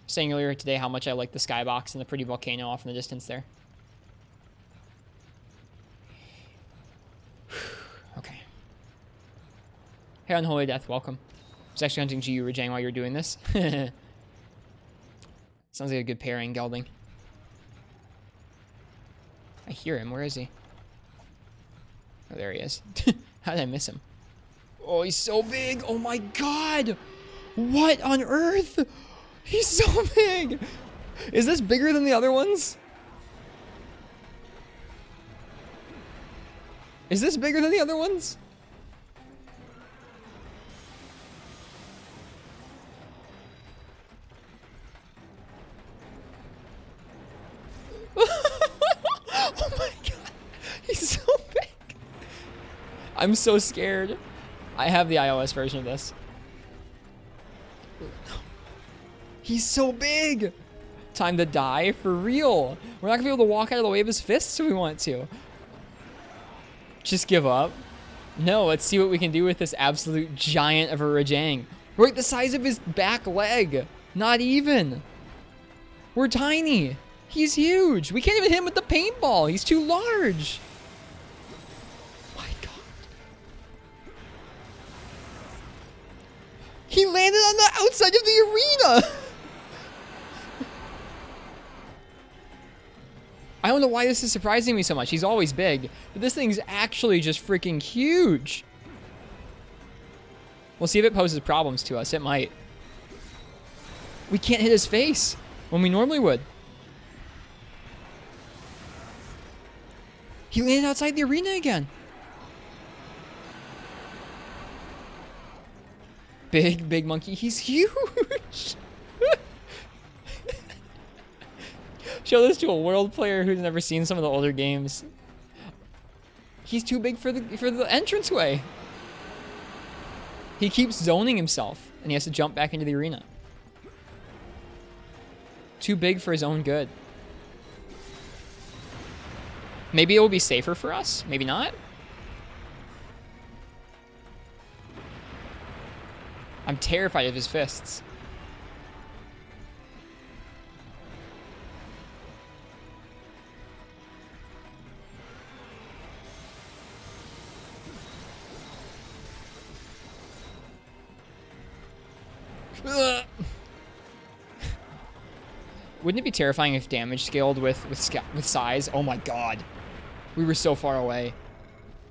Saying earlier today how much I like the skybox and the pretty volcano off in the distance there. Okay. Hey, Unholy Death, welcome. I was actually hunting GU Rajang while you were doing this. Sounds like a good pairing, gelding. I hear him. Where is he? Oh, there he is. How did I miss him? Oh, he's so big. Oh my god. What on earth? He's so big. Is this bigger than the other ones? Is this bigger than the other ones? Oh my god. He's so big. I'm so scared. I have the iOS version of this. He's so big. Time to die for real. We're not gonna be able to walk out of the way of his fists if we want to. Just give up. No, let's see what we can do with this absolute giant of a Rajang. We're like the size of his back leg. Not even. We're tiny. He's huge. We can't even hit him with the paintball. He's too large. My God. He landed on the outside of the arena. I don't know why this is surprising me so much. He's always big, but this thing's actually just freaking huge. We'll see if it poses problems to us. It might. We can't hit his face when we normally would. He landed outside the arena again. Big monkey. He's huge. Show this to a world player who's never seen some of the older games. He's too big for the entranceway. He keeps zoning himself, and he has to jump back into the arena. Too big for his own good. Maybe it will be safer for us. Maybe not. I'm terrified of his fists. Wouldn't it be terrifying if damage scaled with size? Oh my God. We were so far away.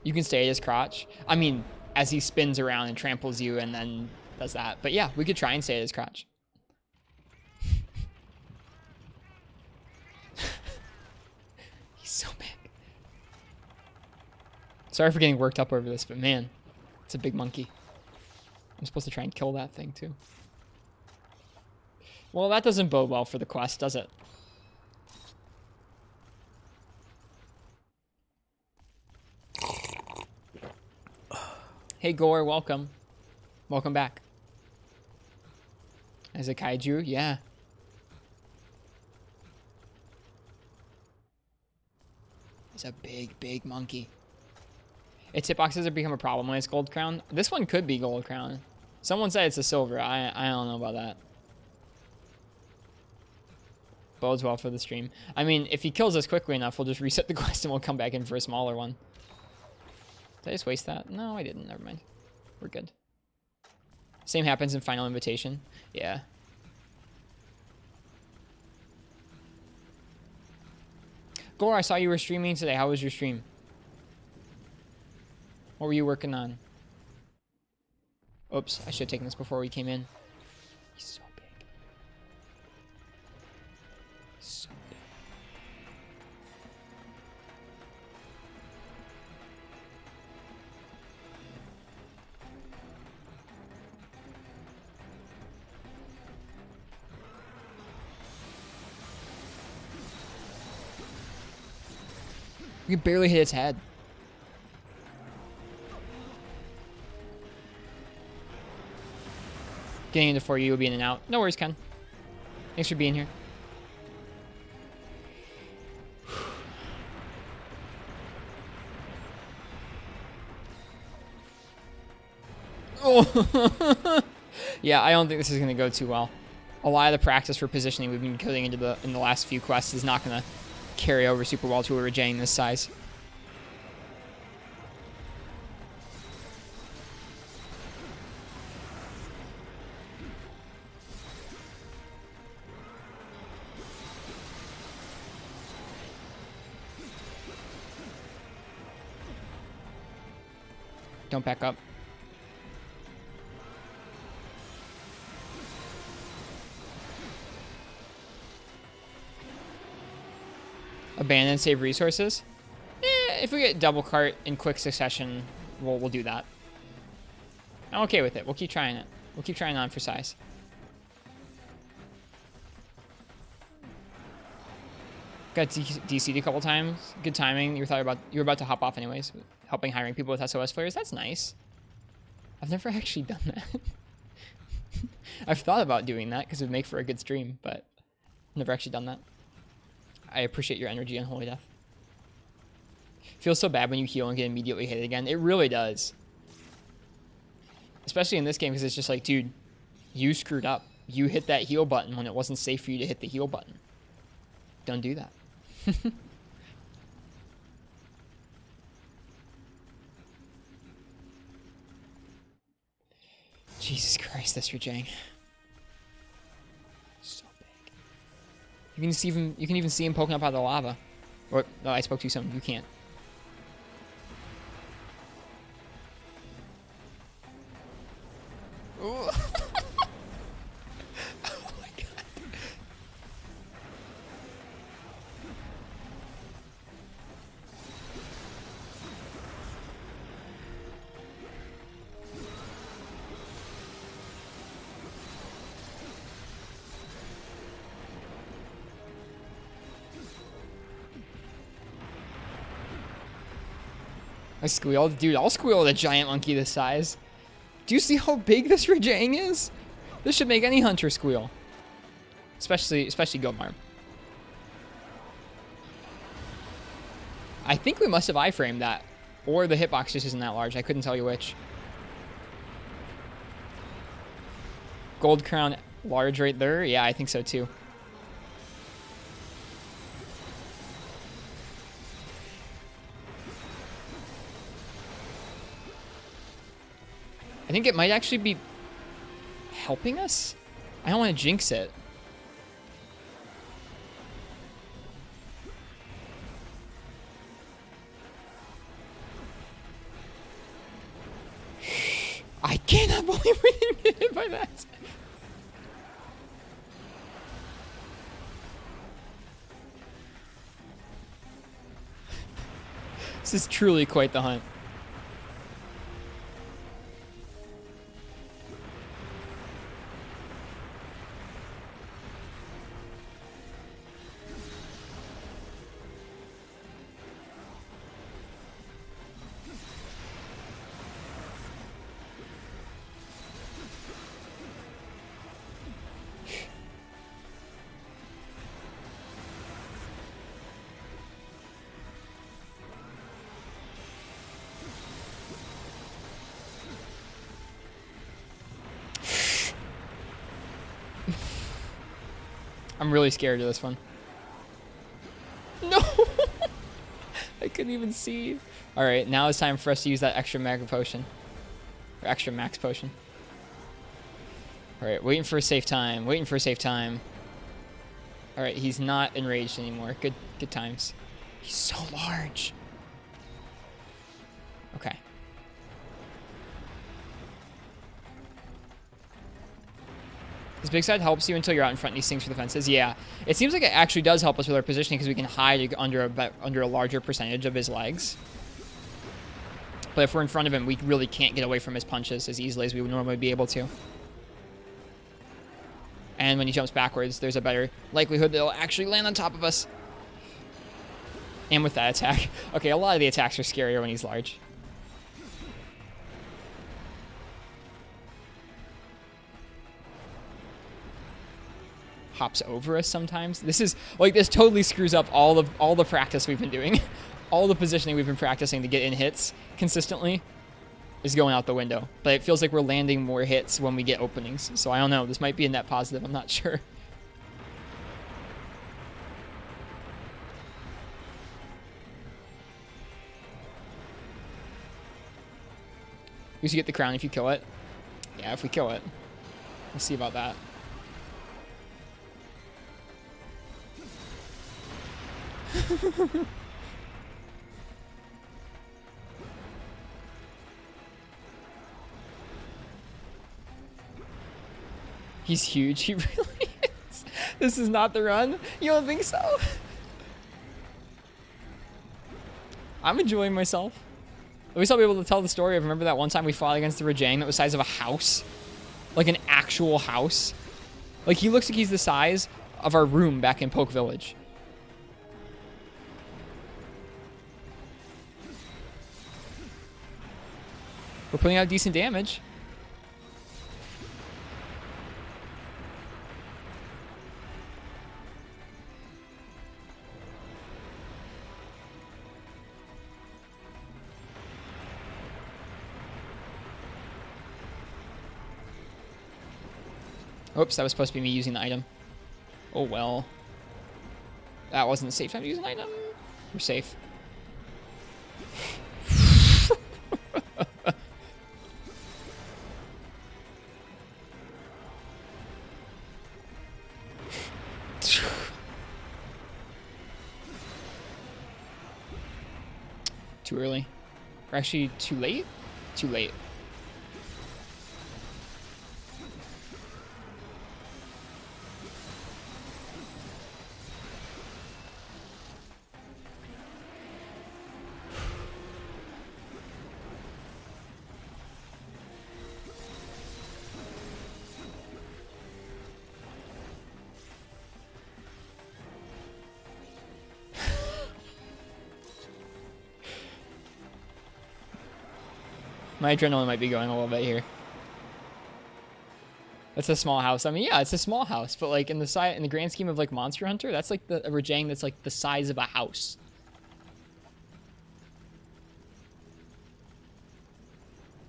You can stay at his crotch. I mean, as he spins around and tramples you and then does that. But yeah, we could try and stay at his crotch. He's so big. Sorry for getting worked up over this, but man, it's a big monkey. I'm supposed to try and kill that thing too. Well, that doesn't bode well for the quest, does it? Hey, Gore, welcome. Welcome back. As a kaiju, yeah. It's a big its hitboxes have become a problem when it's gold crown. This one could be gold crown. Someone said it's a silver. I don't know about that. Bodes well for the stream. I mean, if he kills us quickly enough, we'll just reset the quest and we'll come back in for a smaller one. Did I just waste that? No, I didn't. Never mind. We're good. Same happens in Final Invitation. Yeah. Gore, I saw you were streaming today. How was your stream? What were you working on? Oops, I should have taken this before we came in. He's so big. So big. We can barely hit its head. Getting into 4U will be in and out. No worries, Ken. Thanks for being here. Oh. Yeah, I don't think this is going to go too well. A lot of the practice for positioning we've been putting into in the last few quests is not going to carry over super well to a Rajang this size. Don't back up. Abandon save resources? If we get double cart in quick succession, we'll do that. I'm okay with it. We'll keep trying it. We'll keep trying on for size. Got DC'd a couple times. Good timing. You were about to hop off anyways. Helping hiring people with SOS flares. That's nice. I've never actually done that. I've thought about doing that because it would make for a good stream, but never actually done that. I appreciate your energy on Holy Death. Feels so bad when you heal and get immediately hit again. It really does. Especially in this game because it's just like, dude, you screwed up. You hit that heal button when it wasn't safe for you to hit the heal button. Don't do that. Jesus Christ, this Rajang. So big. You can even see him poking up out of the lava. Or no, I spoke too soon. You can't. Ooh. Oh my god. I squealed. Dude, I'll squeal at a giant monkey this size. Do you see how big this Rajang is? This should make any hunter squeal. Especially Gomar. I think we must have iframed that. Or the hitbox just isn't that large. I couldn't tell you which. Gold crown large right there? Yeah, I think so too. I think it might actually be helping us. I don't want to jinx it. I cannot believe we didn't get hit by that. This is truly quite the hunt. I'm really scared of this one. No! I couldn't even see. Alright, now it's time for us to use that extra mega potion. Or extra max potion. Alright, waiting for a safe time. Waiting for a safe time. Alright, he's not enraged anymore. Good times. He's so large. Okay. This big side helps you until you're out in front and he stings for the fences. Yeah, it seems like it actually does help us with our positioning because we can hide under a larger percentage of his legs. But if we're in front of him, we really can't get away from his punches as easily as we would normally be able to. And when he jumps backwards, there's a better likelihood that he'll actually land on top of us. And with that attack. Okay, a lot of the attacks are scarier when he's large. Hops over us sometimes. This is like, this totally screws up all the practice we've been doing. All the positioning we've been practicing to get in hits consistently is going out the window. But it feels like we're landing more hits when we get openings. So I don't know. This might be a net positive. I'm not sure. You should get the crown if you kill it. Yeah, if we kill it. We'll see about that. He's huge. He really is. This is not the run. You don't think so? I'm enjoying myself. At least I'll be able to tell the story of, remember that one time we fought against the Rajang that was the size of a house? Like an actual house? Like, he looks like he's the size of our room back in Poke Village. We're putting out decent damage. Oops, that was supposed to be me using the item. Oh well. That wasn't a safe time to use an item. We're safe. Too early. Or actually, too late? Too late. My adrenaline might be going a little bit here. That's a small house. I mean, yeah, it's a small house, but like in the grand scheme of like Monster Hunter, that's like a Rajang that's like the size of a house.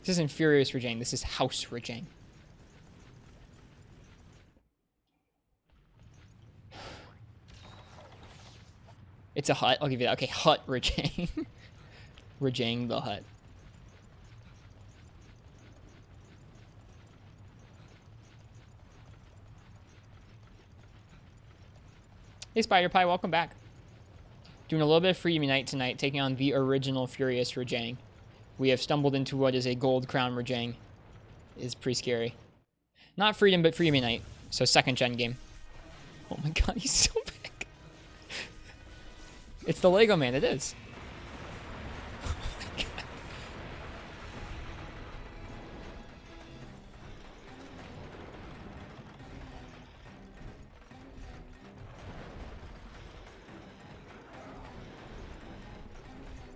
This isn't Furious Rajang. This is House Rajang. It's a hut. I'll give you that. Okay, Hut Rajang. Rajang the hut. Hey Spider Pie, welcome back. Doing a little bit of Freedom Unite tonight, taking on the original Furious Rajang. We have stumbled into what is a Gold Crown Rajang. Is pretty scary. Not Freedom, but Freedom Unite. So second gen game. Oh my god, he's so big. It's the Lego man, it is. Oh my god.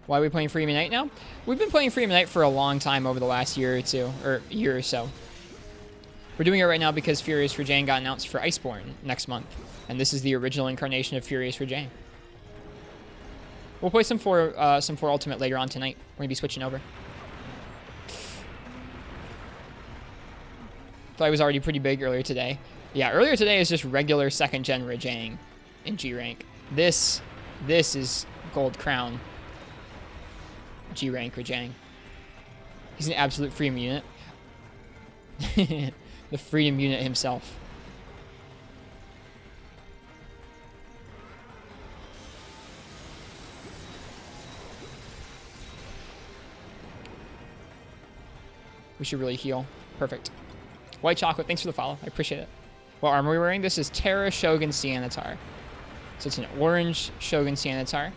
Why are we playing Freedom Unite now? We've been playing Freedom Unite for a long time over the last year or two, or year or so. We're doing it right now because Furious Rajang got announced for Iceborne next month. And this is the original incarnation of Furious Rajang. We'll play some 4 Ultimate later on tonight. We're going to be switching over. Thought I was already pretty big earlier today. Yeah, earlier today is just regular second gen Rajang in G rank. This is Gold Crown G rank Rajang. He's an absolute freedom unit. The freedom unit himself. We should really heal. Perfect. White Chocolate, thanks for the follow. I appreciate it. What armor are we wearing? This is Terra Shogun Sianatar. So it's an orange Shogun Sianatar.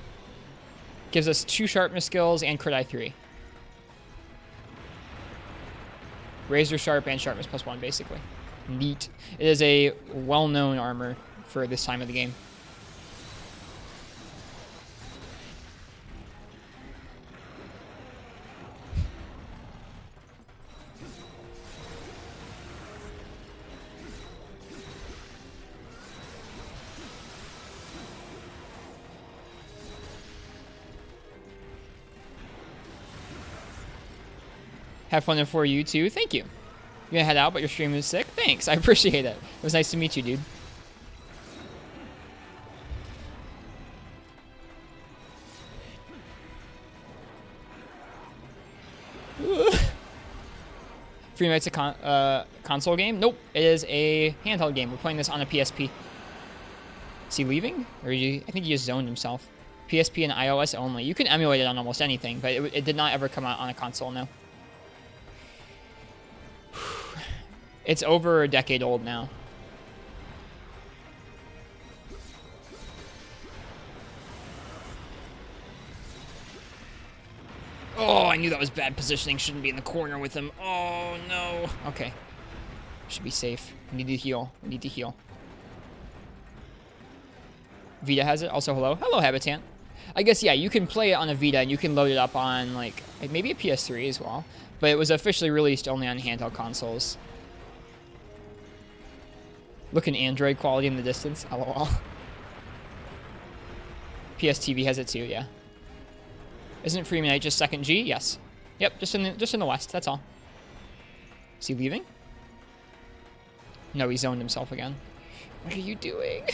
Gives us 2 sharpness skills and crit I3. Razor sharp and sharpness +1, basically. Neat. It is a well-known armor for this time of the game. Have fun for you too. Thank you. You gonna head out, but your stream is sick? Thanks. I appreciate it. It was nice to meet you, dude. Free Night's a console game? Nope. It is a handheld game. We're playing this on a PSP. Is he leaving? Or I think he just zoned himself. PSP and iOS only. You can emulate it on almost anything, but it did not ever come out on a console, no. It's over a decade old now. Oh, I knew that was bad positioning. Shouldn't be in the corner with him. Oh, no. Okay. Should be safe. We need to heal. We need to heal. Vita has it. Also, hello. Hello, Habitant. I guess, yeah, you can play it on a Vita, and you can load it up on, like maybe a PS3 as well. But it was officially released only on handheld consoles. Looking Android quality in the distance. LOL. PS TV has it too, yeah. Isn't Freedom Unite just second G? Yes. Yep, just in the west, that's all. Is he leaving? No, he zoned himself again. What are you doing?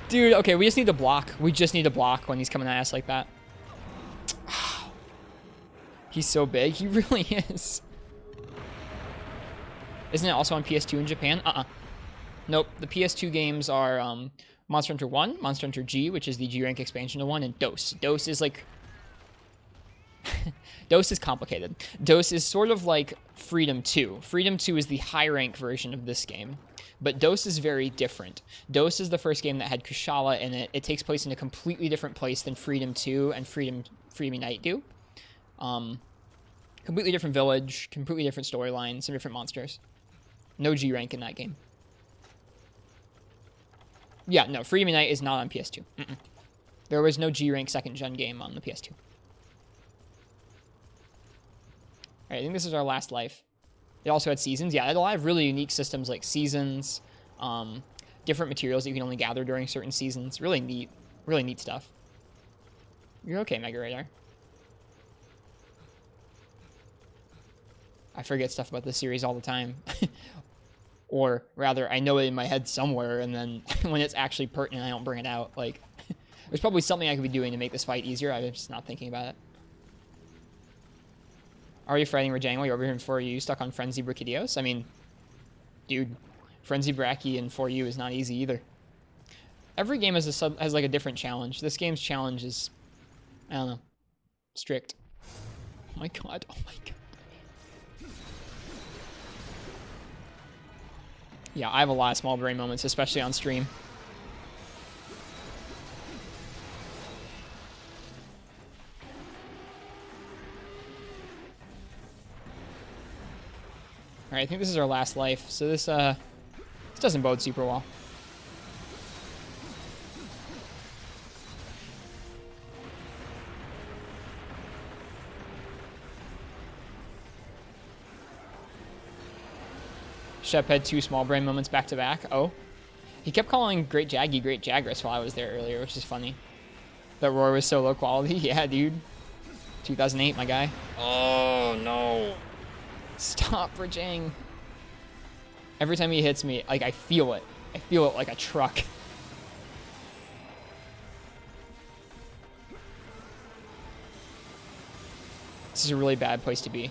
Dude, okay, we just need to block. We just need to block when he's coming at us like that. He's so big. He really is. Isn't it also on PS2 in Japan? Nope. The PS2 games are Monster Hunter 1, Monster Hunter G, which is the G rank expansion to 1, and DOS. DOS is like... DOS is complicated. DOS is sort of like Freedom 2. Freedom 2 is the high rank version of this game. But DOS is very different. DOS is the first game that had Kushala in it. It takes place in a completely different place than Freedom 2 and Freedom Unite do. Completely different village, completely different storyline, some different monsters. No G rank in that game. Yeah, no, Freedom Unite is not on PS2. There was no G rank second gen game on the PS2. Alright, I think this is our last life. It also had seasons. Yeah, it had a lot of really unique systems like seasons, different materials that you can only gather during certain seasons. Really neat stuff. You're okay, Mega Radar. I forget stuff about this series all the time. Or rather, I know it in my head somewhere, and then when it's actually pertinent, I don't bring it out. Like, there's probably something I could be doing to make this fight easier. I'm just not thinking about it. Are you fighting Rajang while you're over here in 4U stuck on Frenzy Brachidios? I mean, dude, Frenzy Brachy in 4U is not easy either. Every game has like a different challenge. This game's challenge is, I don't know, strict. Oh my god, oh my god. Yeah, I have a lot of small brain moments, especially on stream. Alright, I think this is our last life, so this doesn't bode super well. Shep had 2 small brain moments back to back. Oh. He kept calling Great Jaggy Great Jagras while I was there earlier, which is funny. That roar was so low quality. Yeah, dude. 2008, my guy. Oh, no. Stop, Rajang. Every time he hits me, like, I feel it. I feel it like a truck. This is a really bad place to be.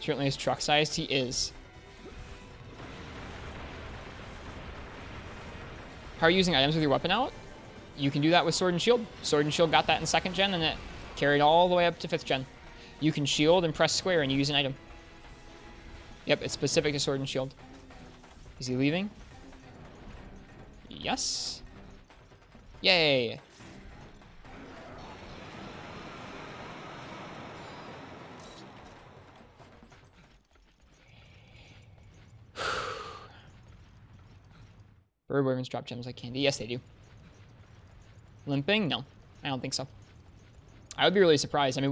Certainly is truck-sized. He is. How are you using items with your weapon out? You can do that with Sword and Shield. Sword and Shield got that in 2nd gen, and it carried all the way up to 5th gen. You can shield and press square, and you use an item. Yep, it's specific to Sword and Shield. Is he leaving? Yes. Yay. Bird Wyverns drop gems like candy. Yes, they do. Limping? No, I don't think so. I would be really surprised. I mean,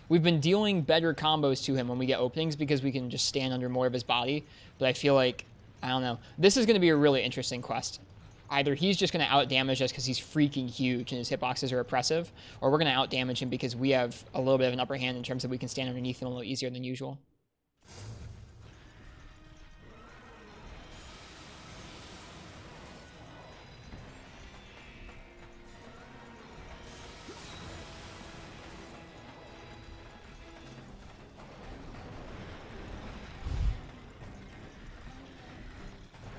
we've been dealing better combos to him when we get openings because we can just stand under more of his body. But I feel like, I don't know. This is going to be a really interesting quest. Either he's just going to out-damage us because he's freaking huge and his hitboxes are oppressive, or we're going to out-damage him because we have a little bit of an upper hand in terms of we can stand underneath him a little easier than usual.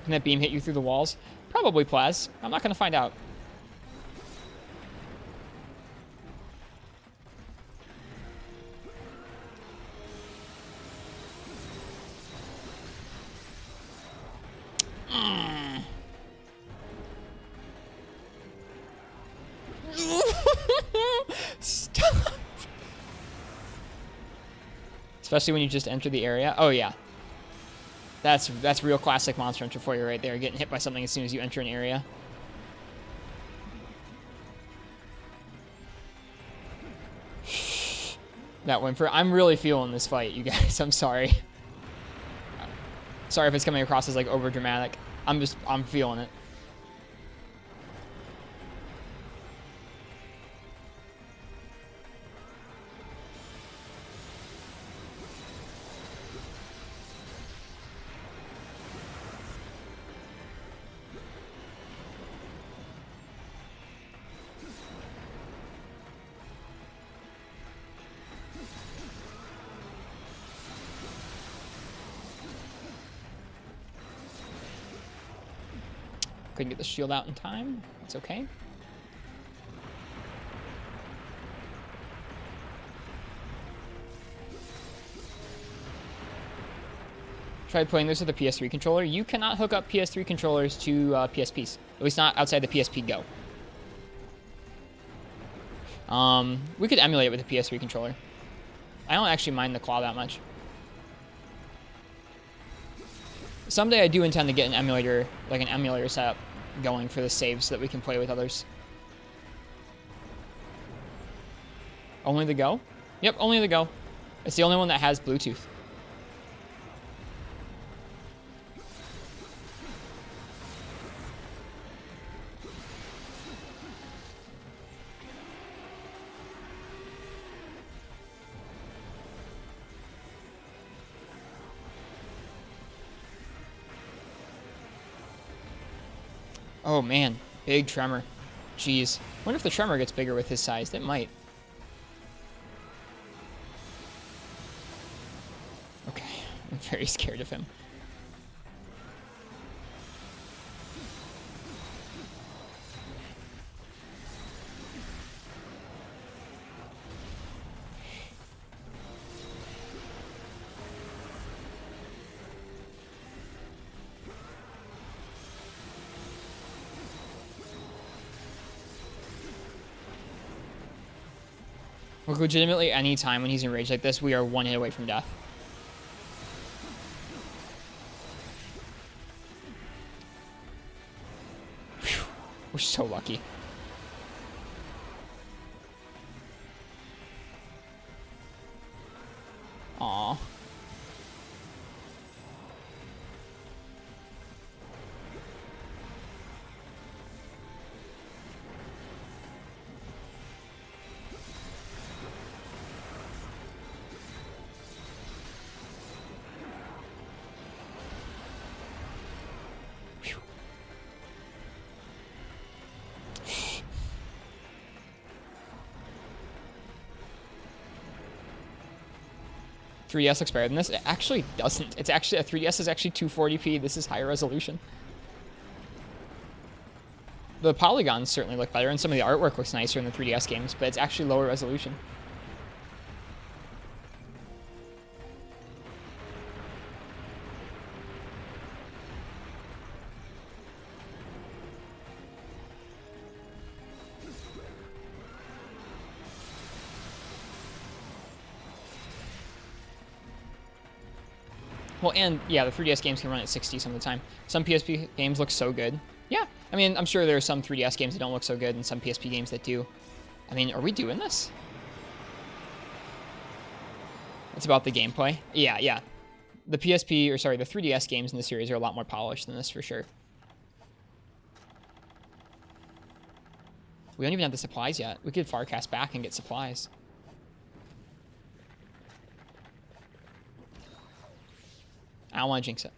Can that beam hit you through the walls? Probably, Plaz. I'm not going to find out. Stop. Especially when you just enter the area. Oh, yeah. That's real classic Monster Hunter for you right there. Getting hit by something as soon as you enter an area. That Whimper. I'm really feeling this fight, you guys. I'm sorry. Sorry if it's coming across as, like, over dramatic. I'm feeling it. Couldn't get the shield out in time. It's okay. Tried playing this with a PS3 controller. You cannot hook up PS3 controllers to PSPs. At least not outside the PSP Go. We could emulate it with a PS3 controller. I don't actually mind the claw that much. Someday I do intend to get an emulator, like an emulator setup going for the saves so that we can play with others. Only the Go? Yep, only the Go. It's the only one that has Bluetooth. Oh man, big tremor. Jeez. Wonder if the tremor gets bigger with his size. It might. Okay, I'm very scared of him. Like, legitimately, any time when he's enraged like this, we are one hit away from death. Whew. We're so lucky. Aww. Phew. 3DS looks better than this. It actually doesn't. It's actually, a 3DS is actually 240p. This is higher resolution. The polygons certainly look better, and some of the artwork looks nicer in the 3DS games, but it's actually lower resolution. Well, and yeah, the 3DS games can run at 60 some of the time. Some PSP games look so good. Yeah, I mean, I'm sure there are some 3DS games that don't look so good and some PSP games that do. I mean, are we doing this? It's about the gameplay. Yeah, yeah. The PSP, or sorry, the 3DS games in the series are a lot more polished than this for sure. We don't even have the supplies yet. We could Farcast back and get supplies. I don't want to jinx it.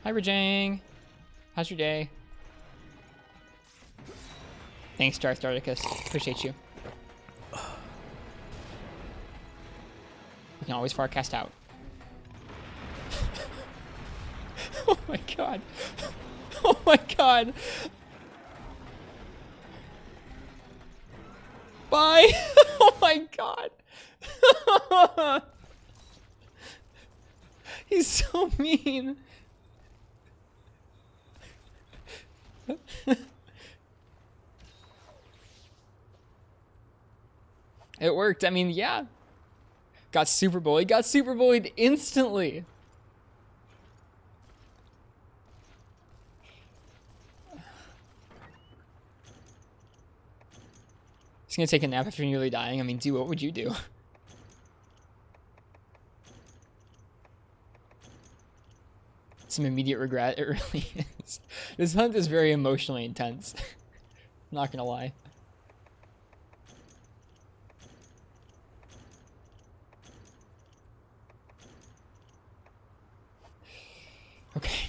Hi, Rajang. How's your day? Thanks, Darth Darticus. Appreciate you. You can always Farcast out. Oh my god. Oh my god. Bye. Oh my god. He's so mean. It worked. I mean, yeah. Got super bullied. Got super bullied instantly. He's gonna take a nap after nearly dying. I mean, dude, what would you do? Some immediate regret. It really is. This hunt is very emotionally intense. Not gonna lie. Okay.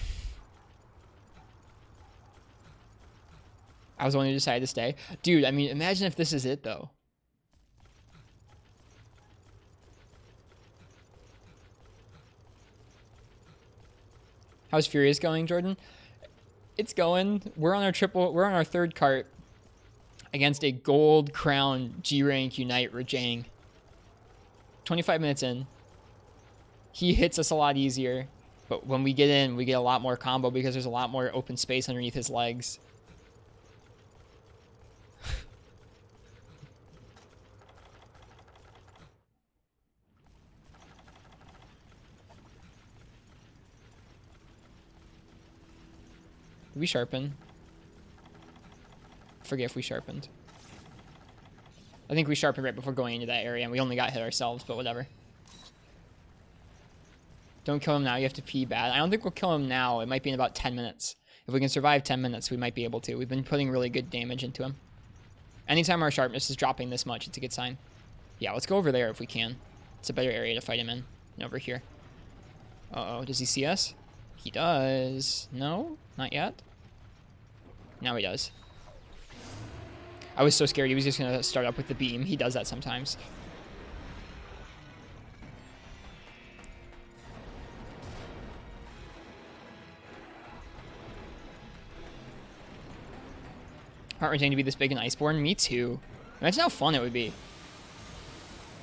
I was the one who decided to stay. Dude, I mean, imagine if this is it, though. How's Furious going, Jordan? It's going. We're on our third cart against a gold crown G-rank Unite Rajang. 25 minutes in. He hits us a lot easier, but when we get in, we get a lot more combo because there's a lot more open space underneath his legs. Did we sharpen? I forget if we sharpened. I think we sharpened right before going into that area, and we only got hit ourselves, but whatever. Don't kill him now. You have to pee bad. I don't think we'll kill him now. It might be in about 10 minutes. If we can survive 10 minutes, we might be able to. We've been putting really good damage into him. Anytime our sharpness is dropping this much, it's a good sign. Yeah, let's go over there if we can. It's a better area to fight him in than over here. Uh-oh, does he see us? He does. No, not yet. Now he does. I was so scared he was just going to start up with the beam. He does that sometimes. Heart rate to be this big in Iceborne? Me too. Imagine how fun it would be.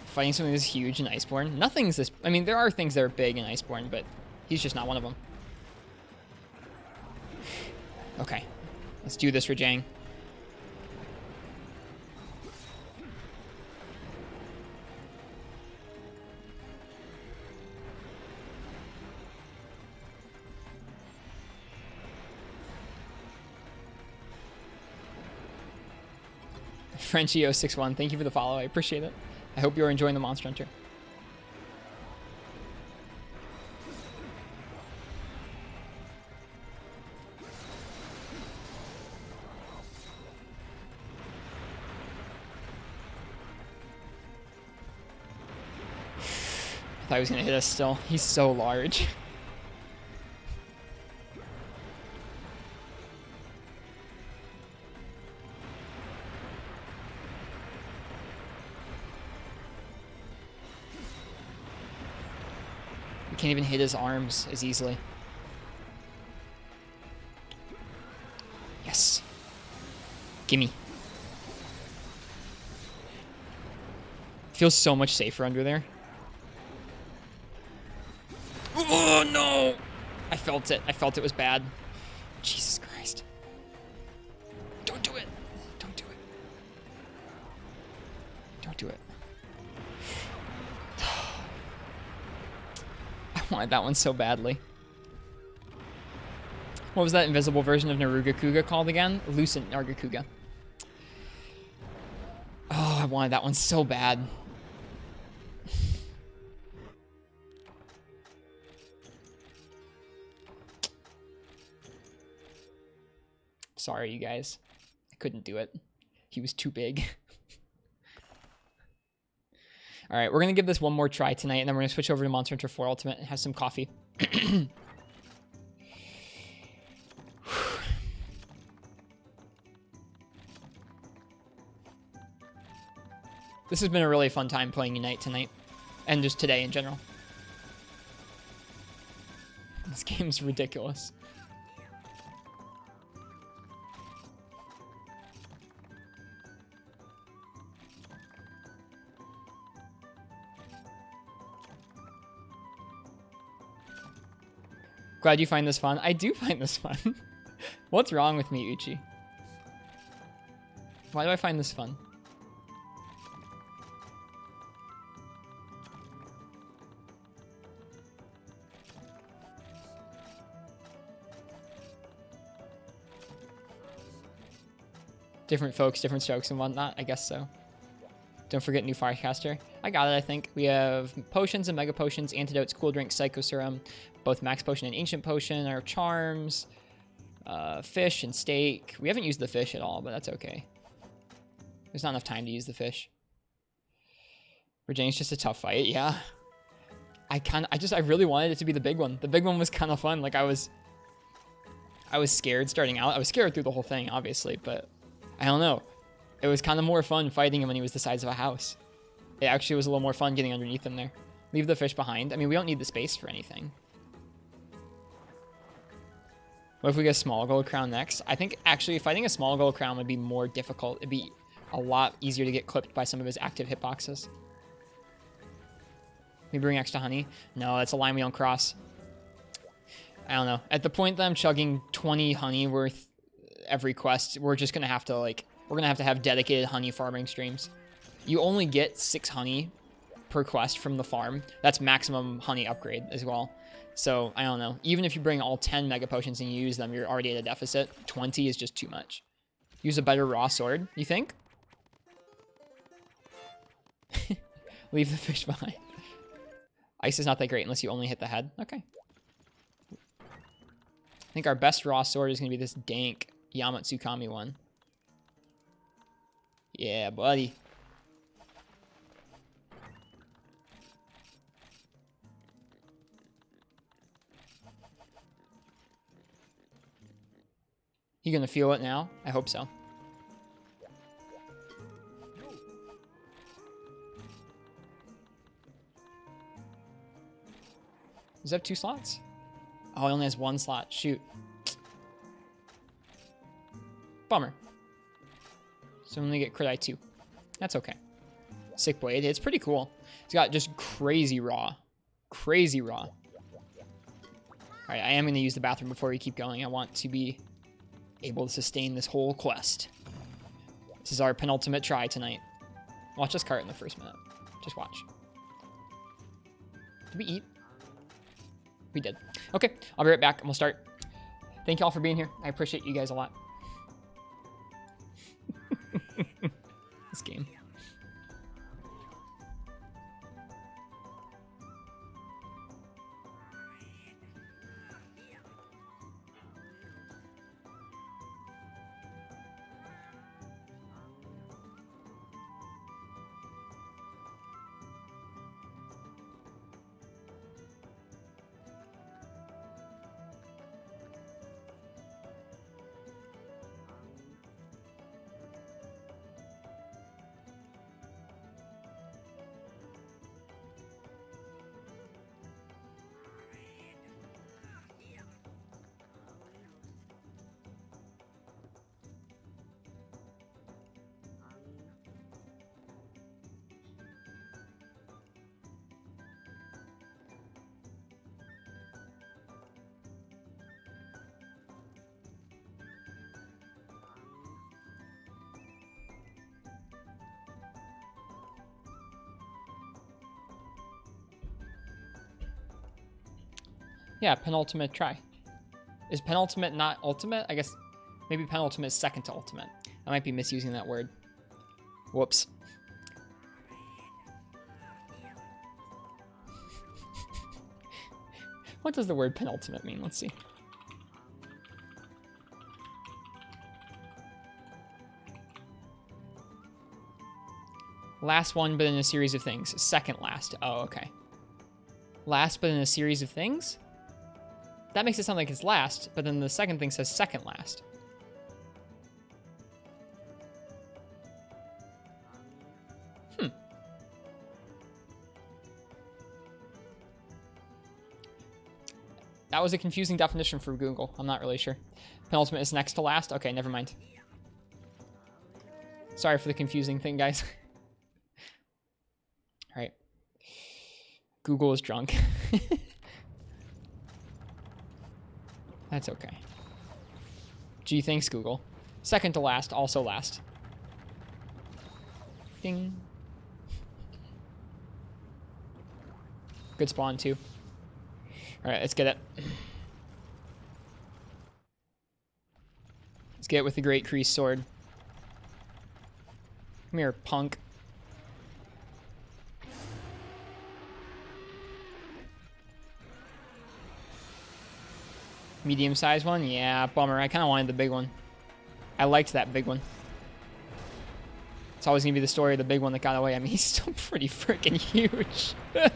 Fighting something this huge in Iceborne. Nothing's this... I mean, there are things that are big in Iceborne, but he's just not one of them. Okay. Let's do this, Rajang. Frenchio61, thank you for the follow. I appreciate it. I hope you're enjoying the Monster Hunter. I thought he was going to hit us still. He's so large. We can't even hit his arms as easily. Yes. Gimme. Feels so much safer under there. Oh, no! I felt it. I felt it was bad. Jesus Christ. Don't do it. Don't do it. Don't do it. I wanted that one so badly. What was that invisible version of Narugakuga called again? Lucent Narugakuga. Oh, I wanted that one so bad. Sorry, you guys. I couldn't do it. He was too big. All right, we're going to give this one more try tonight, and then we're going to switch over to Monster Hunter 4 Ultimate and have some coffee. This has been a really fun time playing Unite tonight, and just today in general. This game's ridiculous. Glad you find this fun. I do find this fun. What's wrong with me, Uchi? Why do I find this fun? Different folks, different strokes and whatnot. I guess so. Don't forget new Firecaster. I got it, I think. We have potions and mega potions, antidotes, cool drink, psycho serum, both max potion and ancient potion, our charms, fish and steak. We haven't used the fish at all, but that's okay. There's not enough time to use the fish. Virginia's just a tough fight, yeah. I really wanted it to be the big one. The big one was kind of fun. Like I was scared starting out. I was scared through the whole thing, obviously, but I don't know. It was kind of more fun fighting him when he was the size of a house. It actually was a little more fun getting underneath him there. Leave the fish behind. I mean, we don't need the space for anything. What if we get a small gold crown next? I think actually fighting a small gold crown would be more difficult. It'd be a lot easier to get clipped by some of his active hitboxes. We bring extra honey? No, that's a line we don't cross. I don't know. At the point that I'm chugging 20 honey worth every quest, we're just going to have to like... We're going to have dedicated honey farming streams. You only get 6 honey per quest from the farm. That's maximum honey upgrade as well. So, I don't know. Even if you bring all 10 mega potions and you use them, you're already at a deficit. 20 is just too much. Use a better raw sword, you think? Leave the fish behind. Ice is not that great unless you only hit the head. Okay. I think our best raw sword is going to be this dank Yamatsukami one. Yeah, buddy. You gonna feel it now? I hope so. Does that have 2 slots? Oh, it only has 1 slot. Shoot. Bummer. So I'm gonna get crit I2. That's okay. Sick Blade. It's pretty cool. It's got just crazy raw. Crazy raw. Alright, I am gonna use the bathroom before we keep going. I want to be able to sustain this whole quest. This is our penultimate try tonight. Watch us cart in the first minute. Just watch. Did we eat? We did. Okay, I'll be right back and we'll start. Thank you all for being here. I appreciate you guys a lot. This game. Yeah, penultimate try. Is penultimate not ultimate? I guess maybe penultimate is second to ultimate. I might be misusing that word. Whoops. What does the word penultimate mean? Let's see. Last one, but in a series of things. Second last. Oh, okay. Last, but in a series of things? That makes it sound like it's last, but then the second thing says second last. That was a confusing definition for Google. I'm not really sure. Penultimate is next to last? Okay, never mind. Sorry for the confusing thing, guys. All right. Google is drunk. That's okay. Gee, thanks, Google. Second to last, also last. Ding. Good spawn, too. Alright, let's get it. Let's get it with the Great Kreese sword. Come here, punk. Medium-sized one? Yeah, bummer. I kind of wanted the big one. I liked that big one. It's always going to be the story of the big one that got away. I mean, he's still pretty freaking huge. That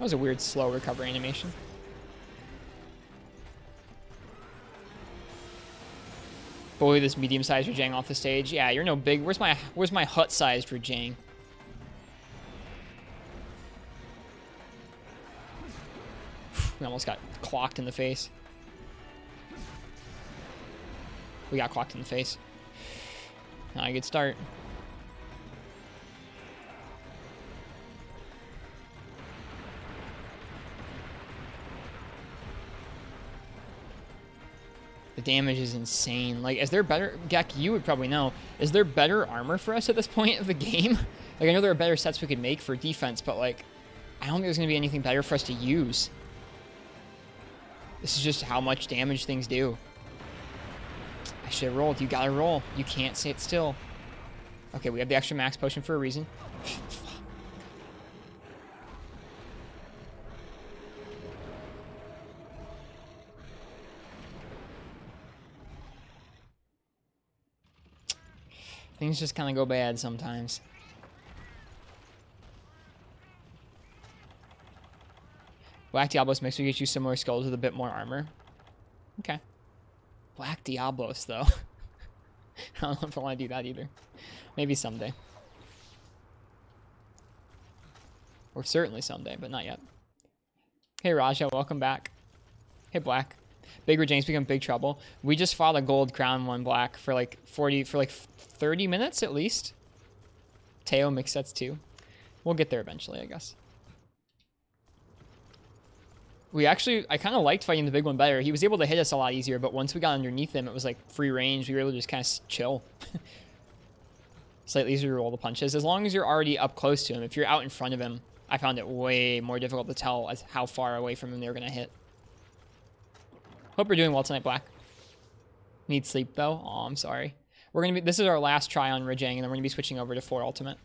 was a weird slow recovery animation. Bully this medium-sized Rajang off the stage. Yeah, you're no big. Where's my hut-sized Rajang? We almost got clocked in the face. We got clocked in the face. Not a good start. The damage is insane. Like, is there better... Gek, you would probably know. Is there better armor for us at this point of the game? Like, I know there are better sets we could make for defense, but, like, I don't think there's going to be anything better for us to use. This is just how much damage things do. I should have rolled. You gotta roll. You can't sit still. Okay, we have the extra max potion for a reason. Things just kind of go bad sometimes. Black Diablos makes me get you similar skulls with a bit more armor. Okay. Black Diablos, though. I don't know if I want to do that either. Maybe someday. Or certainly someday, but not yet. Hey, Raja, welcome back. Hey, Black. Big Rajang's become big trouble. We just fought a gold crown one, Black, for like 30 minutes at least. Teo mixed sets too. We'll get there eventually, I guess. I kind of liked fighting the big one better. He was able to hit us a lot easier, but once we got underneath him, it was like free range. We were able to just kind of chill. Slightly easier to roll the punches. As long as you're already up close to him. If you're out in front of him, I found it way more difficult to tell as how far away from him they were going to hit. Hope you're doing well tonight, Black. Need sleep, though? Oh, I'm sorry. This is our last try on Rajang, and then we're going to be switching over to 4 Ultimate.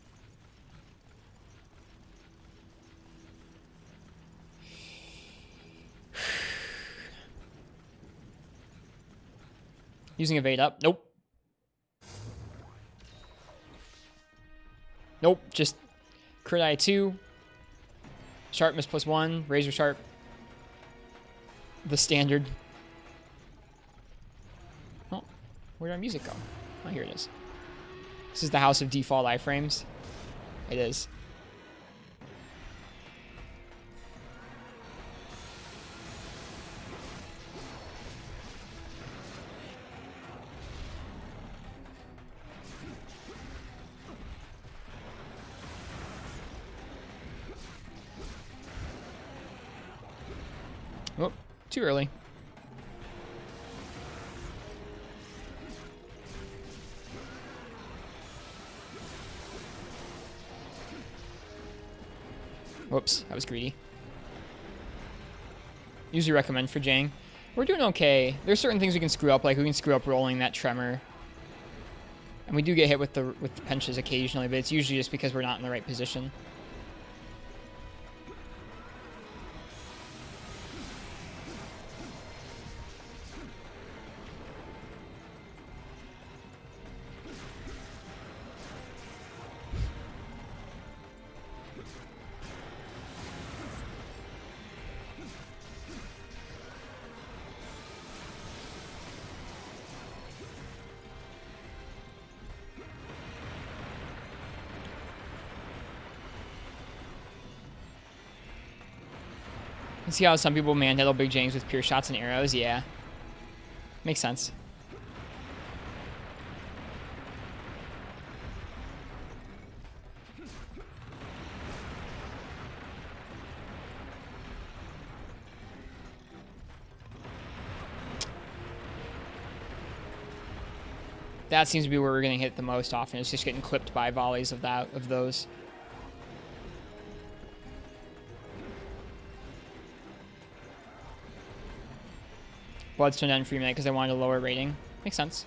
Using evade up. Nope. Nope. Just crit eye 2. Sharpness +1. Razor sharp. The standard. Oh, where did our music go? Oh, here it is. This is the house of default iframes. It is. Oh, too early. Whoops, that was greedy. Usually recommend for Jang. We're doing okay. There's certain things we can screw up, like we can screw up rolling that tremor. And we do get hit with the punches occasionally, but it's usually just because we're not in the right position. You see how some people manhandle big Jangs with pure shots and arrows? Yeah. Makes sense. That seems to be where we're getting hit the most often. It's just getting clipped by volleys of those. Bloodstone and Freeman because they wanted a lower rating. Makes sense.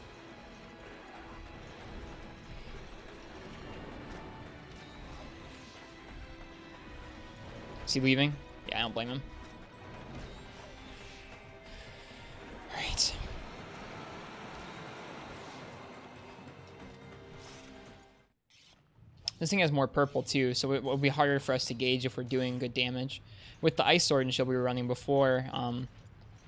Is he leaving? Yeah, I don't blame him. Alright. This thing has more purple too, so it will be harder for us to gauge if we're doing good damage. With the Ice Sword and Shield we were running before,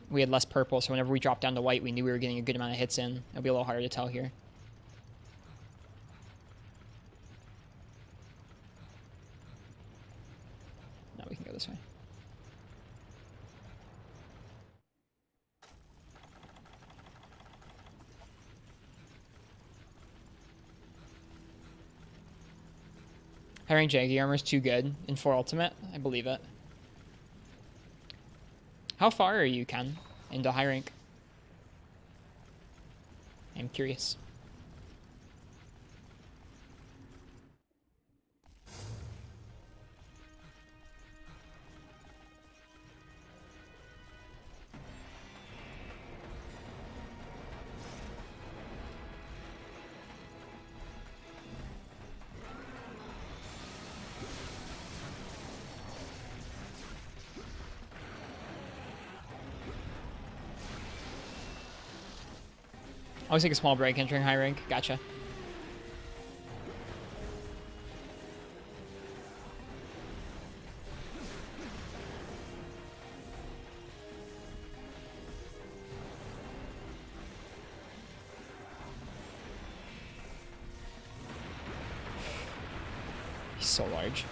we had less purple, so whenever we dropped down to white, we knew we were getting a good amount of hits in. It'll be a little harder to tell here. No, we can go this way. High rank Jaggy armor is too good in 4 ultimate. I believe it. How far are you, Ken, into high rank? I'm curious. Always take a small break entering high rank. Gotcha. He's so large.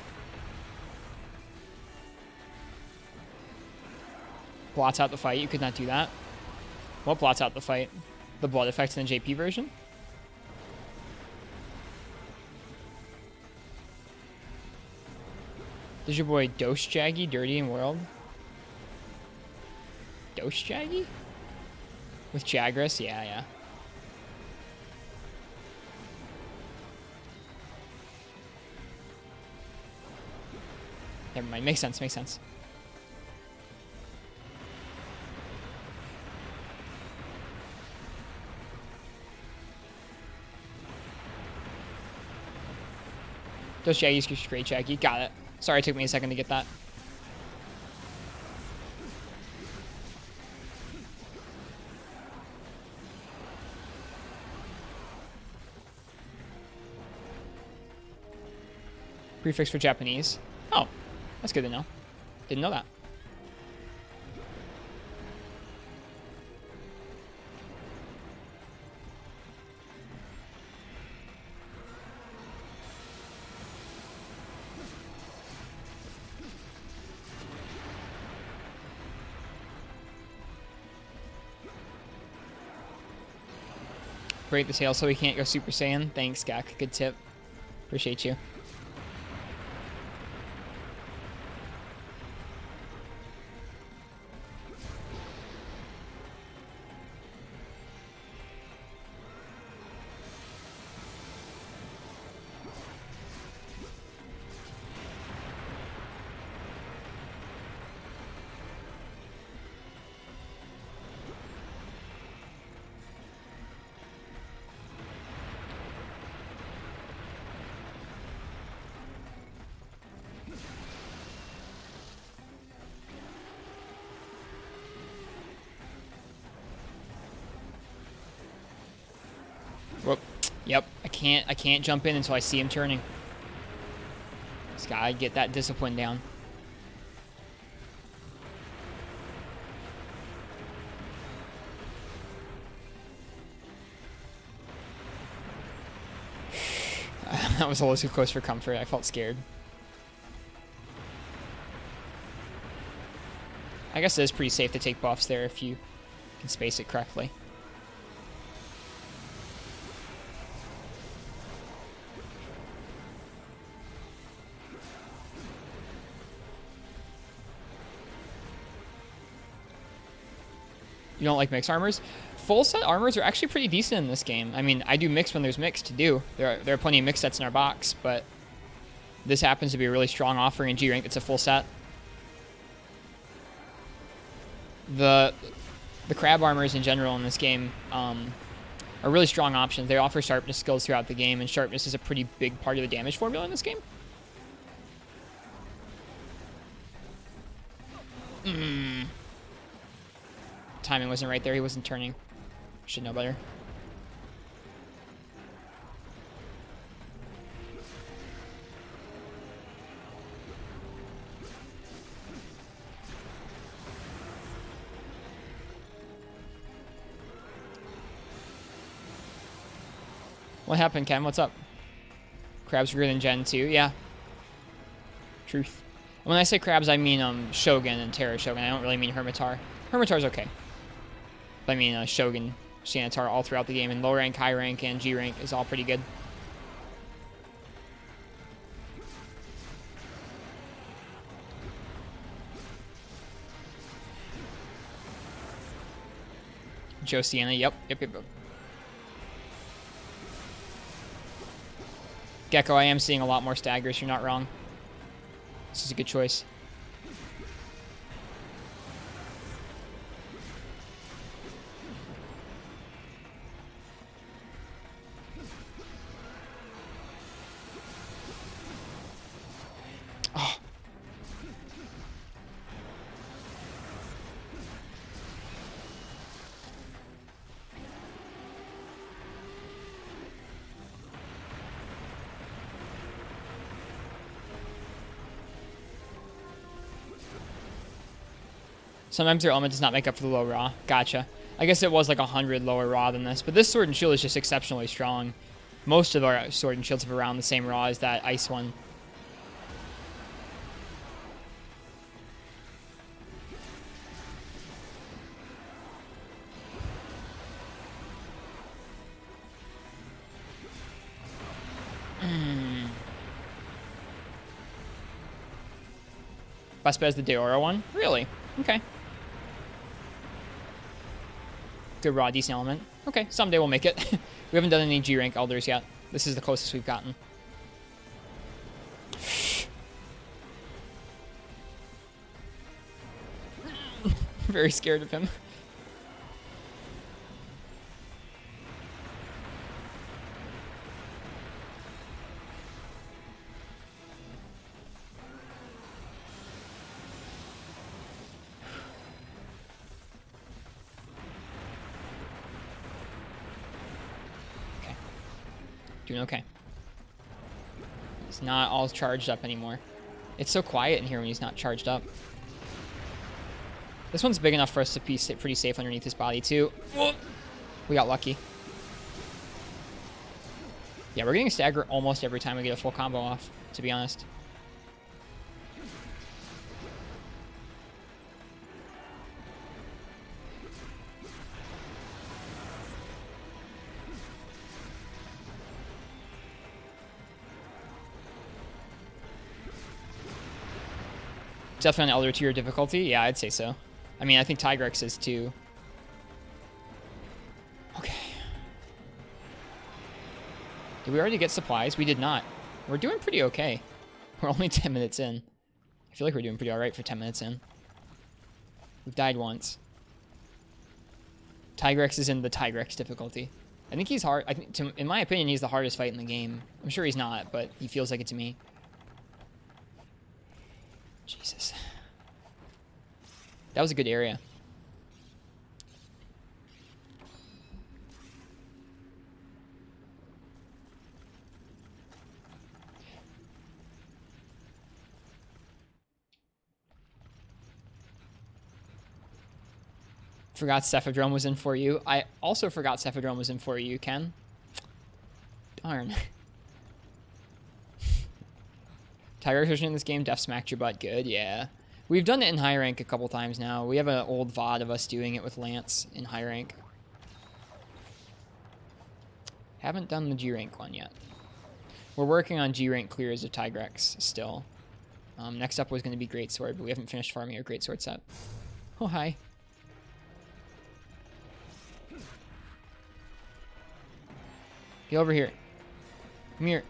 Blots out the fight. You could not do that. What blots out the fight? The blood effects in the JP version? Does your boy Dose Jaggy dirty in world? Dose Jaggy? With Jagras? Yeah, yeah. Never mind. Makes sense, makes sense. Those Jaggies are great, Jaggy. Got it. Sorry, it took me a second to get that. Prefix for Japanese. Oh, that's good to know. Didn't know that. Break the tail so we can't go Super Saiyan. Thanks, Gak. Good tip. Appreciate you. Whoop. Yep. I can't jump in until I see him turning. Just gotta get that discipline down. That was a little too close for comfort. I felt scared. I guess it is pretty safe to take buffs there if you can space it correctly. You don't like mixed armors? full set armors are actually pretty decent in this game. I mean, I do mix when there's mix to do. There are plenty of mix sets in our box, but this happens to be a really strong offering in G rank that's a full set. The crab armors in general in this game are really strong options. They offer sharpness skills throughout the game, and sharpness is a pretty big part of the damage formula in this game. Timing wasn't right there. He wasn't turning. Should know better. What happened, Ken? What's up? Crabs are good in Gen 2. Yeah. Truth. When I say crabs, I mean Shogun and Terra Shogun. I don't really mean Hermitar. Hermitar's okay. But I mean Shogun, Sanitar all throughout the game. And low rank, high rank, and G rank is all pretty good. Josiana, yep. Gecko, I am seeing a lot more staggers. You're not wrong. This is a good choice. Oh. Sometimes their element does not make up for the low raw. Gotcha. I guess it was like 100 lower raw than this, but this sword and shield is just exceptionally strong. Most of our sword and shields have around the same raw as that ice one. Best bet is the Deora one? Really? Okay. Good raw, decent element. Okay, someday we'll make it. We haven't done any G rank elders yet. This is the closest we've gotten. Very scared of him. Doing okay. He's not all charged up anymore. It's so quiet in here when he's not charged up. This one's big enough for us to be pretty safe underneath his body, too. We got lucky. Yeah, we're getting a stagger almost every time we get a full combo off, to be honest. Definitely an Elder tier difficulty. Yeah, I'd say so. I mean, I think Tigrex is too. Okay. Did we already get supplies? We did not. We're doing pretty okay. We're only 10 minutes in. I feel like we're doing pretty alright for 10 minutes in. We've died once. Tigrex is in the Tigrex difficulty. I think he's hard. I think, in my opinion, he's the hardest fight in the game. I'm sure he's not, but he feels like it to me. Jesus. That was a good area. Forgot Cephadrome was in for you. I also forgot Cephadrome was in for you, Ken. Darn. Tiger version in this game, def smacked your butt good, yeah. We've done it in high rank a couple times now. We have an old VOD of us doing it with Lance in high rank. Haven't done the G rank one yet. We're working on G rank clears of Tigrex still. Next up was going to be Greatsword, but we haven't finished farming our Greatsword set. Oh, hi. Get over here. Come here.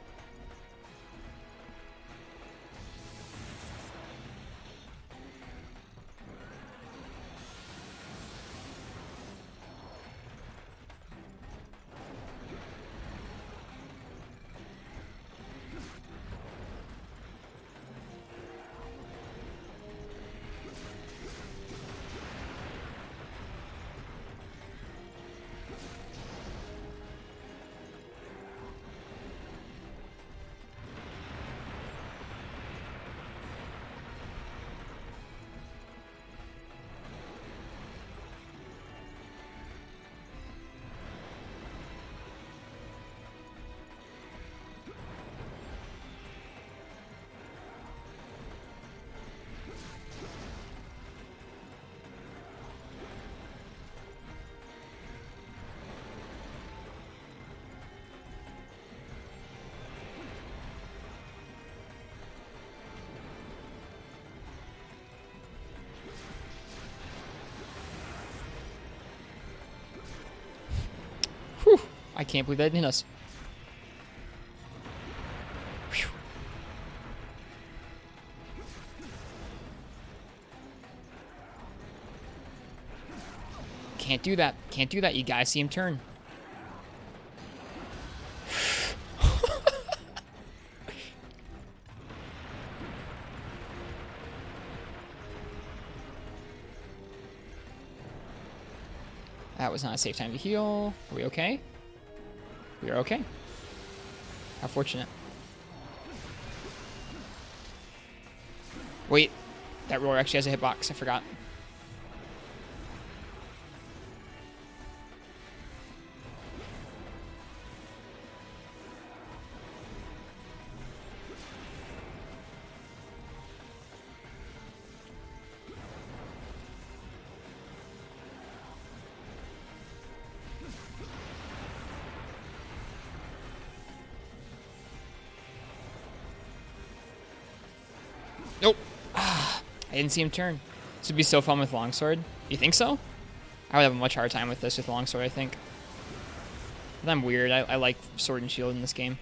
Whew. I can't believe that didn't hit us. Whew. Can't do that. Can't do that. You guys see him turn. That was not a safe time to heal. Are we okay? We are okay. How fortunate. Wait, that roar actually has a hitbox. I forgot. Nope. I didn't see him turn. This would be so fun with longsword. You think so? I would have a much harder time with this with longsword, I think. But I'm weird. I like sword and shield in this game.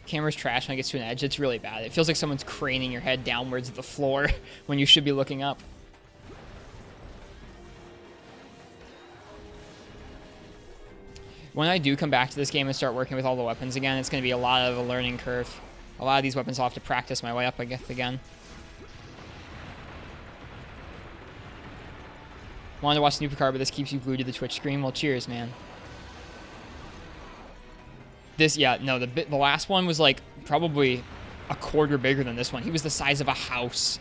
Camera's trash when it gets to an edge. It's really bad. It feels like someone's craning your head downwards at the floor when you should be looking up. When I do come back to this game and start working with all the weapons again, it's going to be a lot of a learning curve. A lot of these weapons I'll have to practice my way up, I guess, again. Wanted to watch Snoopy Car, but this keeps you glued to the Twitch screen. Well, cheers, man. This, yeah, no, the last one was like probably a quarter bigger than this one. He was the size of a house.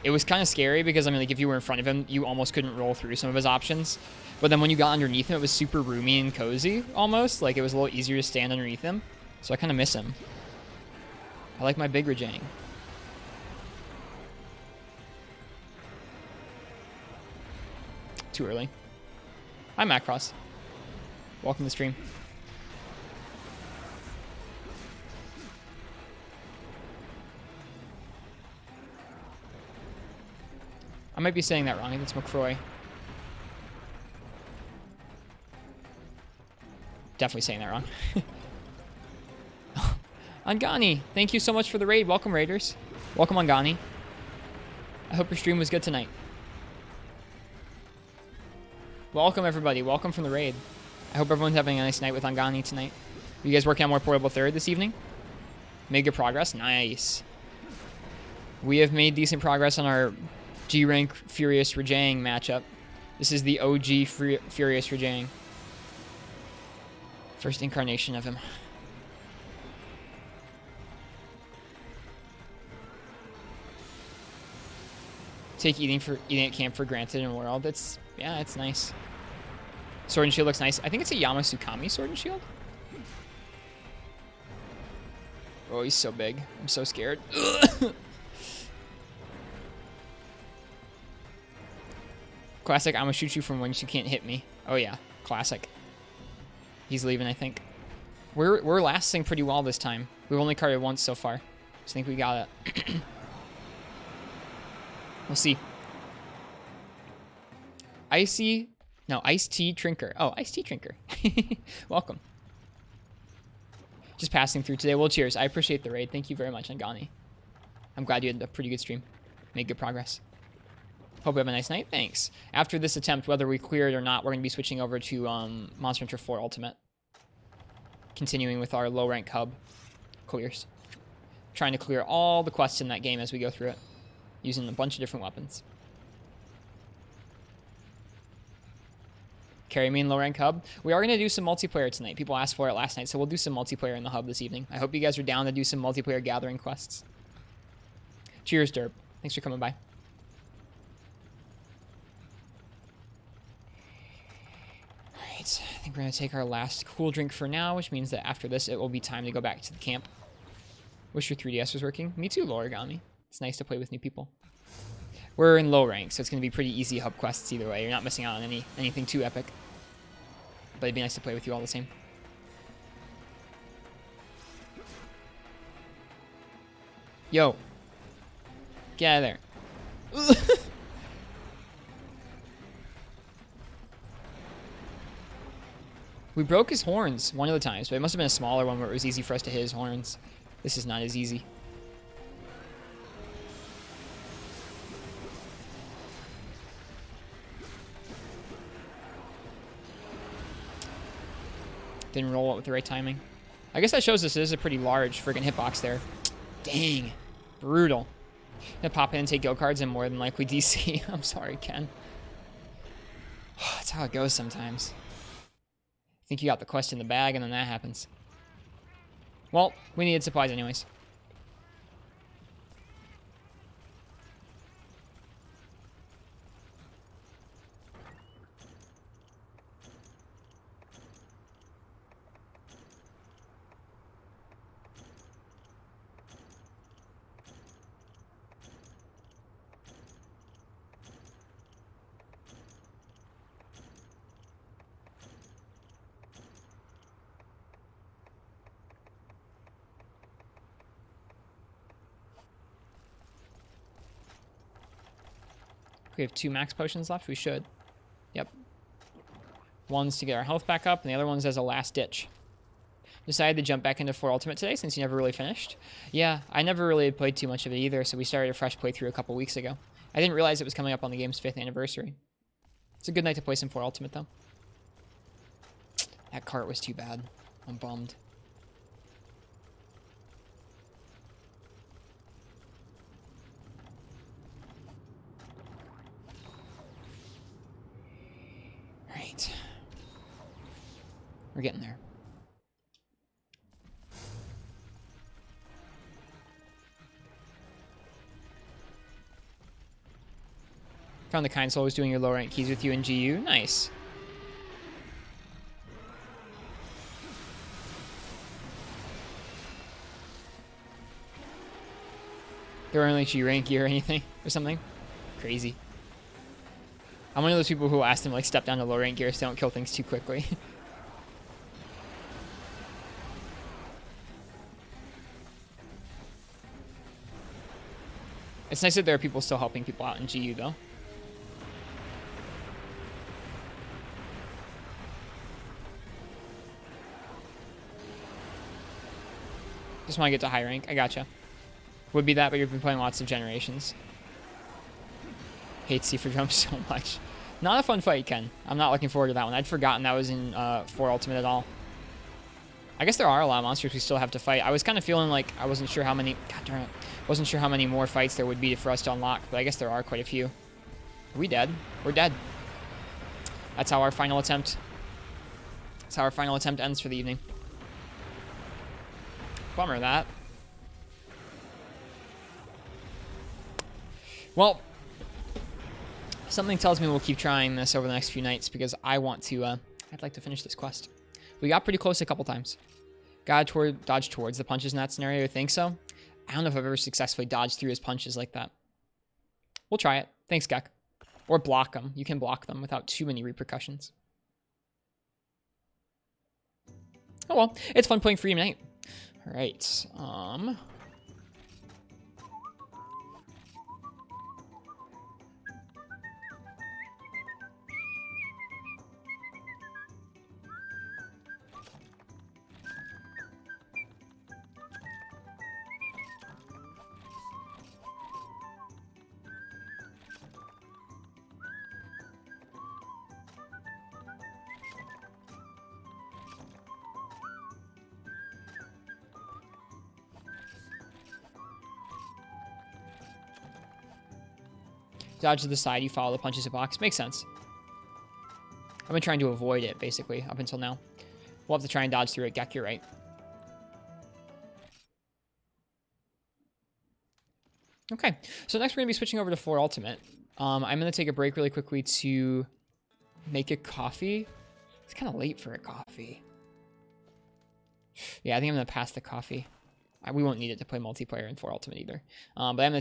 It was kind of scary because, I mean, like if you were in front of him, you almost couldn't roll through some of his options. But then when you got underneath him, it was super roomy and cozy almost. Like it was a little easier to stand underneath him. So I kind of miss him. I like my big Rajang. Too early. Hi, Macross. Welcome to the stream. I might be saying that wrong. I think it's McCroy. Definitely saying that wrong. Angani, thank you so much for the raid. Welcome, Raiders. Welcome, Angani. I hope your stream was good tonight. Welcome, everybody. Welcome from the raid. I hope everyone's having a nice night with Angani tonight. You guys working on more Portable Third this evening? Made good progress? Nice. We have made decent progress on our G-Rank Furious Rajang matchup. This is the OG Furious Rajang. First incarnation of him. Take eating at camp for granted in World. It's, yeah, it's nice. Sword and Shield looks nice. I think it's a Yamasukami Sword and Shield. Oh, he's so big. I'm so scared. Classic, I'm gonna shoot you from whence you can't hit me. Oh yeah, Classic. He's leaving, I think. We're lasting pretty well this time. We've only carded once so far. So I think we got it. We'll see. Iced tea trinker. Oh, iced tea trinker. Welcome. Just passing through today. Well, cheers. I appreciate the raid. Thank you very much, Angani. I'm glad you had a pretty good stream. Made good progress. Hope you have a nice night. Thanks. After this attempt, whether we clear it or not, we're going to be switching over to Monster Hunter 4 Ultimate. Continuing with our low rank hub clears. Trying to clear all the quests in that game as we go through it. Using a bunch of different weapons. Carry me in low rank hub. We are going to do some multiplayer tonight. People asked for it last night, so we'll do some multiplayer in the hub this evening. I hope you guys are down to do some multiplayer gathering quests. Cheers, Derp. Thanks for coming by. Alright, I think we're going to take our last cool drink for now, which means that after this, it will be time to go back to the camp. Wish your 3DS was working. Me too, Lorigami. It's nice to play with new people. We're in low rank, so it's going to be pretty easy hub quests either way. You're not missing out on anything too epic. But it'd be nice to play with you all the same. Yo. Get out of there. We broke his horns one of the times, but it must have been a smaller one where it was easy for us to hit his horns. This is not as easy. Didn't roll it with the right timing. I guess that shows us this is a pretty large friggin' hitbox there. Dang. Brutal. Gonna pop in and take go cards and more than likely DC. I'm sorry, Ken. That's how it goes sometimes. I think you got the quest in the bag and then that happens. Well, we needed supplies anyways. We have 2 max potions left. We should. Yep. One's to get our health back up, and the other one's as a last ditch. Decided to jump back into 4 Ultimate today since you never really finished. Yeah, I never really played too much of it either, so we started a fresh playthrough a couple weeks ago. I didn't realize it was coming up on the game's 5th anniversary. It's a good night to play some 4 Ultimate, though. That cart was too bad. I'm bummed. Right. We're getting there. Found the kind soul was doing your low rank keys with you in GU. Nice. There weren't like G rank gear or anything or something. Crazy. I'm one of those people who ask them like step down to low rank gear so they don't kill things too quickly. It's nice that there are people still helping people out in GU though. Just want to get to high rank. I gotcha. Would be that, but you've been playing lots of generations. Hate Seaford Jump so much. Not a fun fight, Ken. I'm not looking forward to that one. I'd forgotten that was in 4 Ultimate at all. I guess there are a lot of monsters we still have to fight. I was kind of feeling like I wasn't sure how many... God darn it. Wasn't sure how many more fights there would be for us to unlock, but I guess there are quite a few. Are we dead? We're dead. That's how our final attempt... That's how our final attempt ends for the evening. Bummer that. Well, something tells me we'll keep trying this over the next few nights because I want to, I'd like to finish this quest. We got pretty close a couple times. Gotta dodge towards the punches in that scenario, I think so. I don't know if I've ever successfully dodged through his punches like that. We'll try it. Thanks, Gek. Or block them. You can block them without too many repercussions. Oh well, it's fun playing Freedom Night. All right. Dodge to the side, you follow the punches of box. Makes sense. I've been trying to avoid it, basically, up until now. We'll have to try and dodge through it. Gek, you're right. Okay, so next we're going to be switching over to 4 Ultimate. I'm going to take a break really quickly to make a coffee. It's kind of late for a coffee. Yeah, I think I'm going to pass the coffee. We won't need it to play multiplayer in 4 Ultimate either. But I'm going to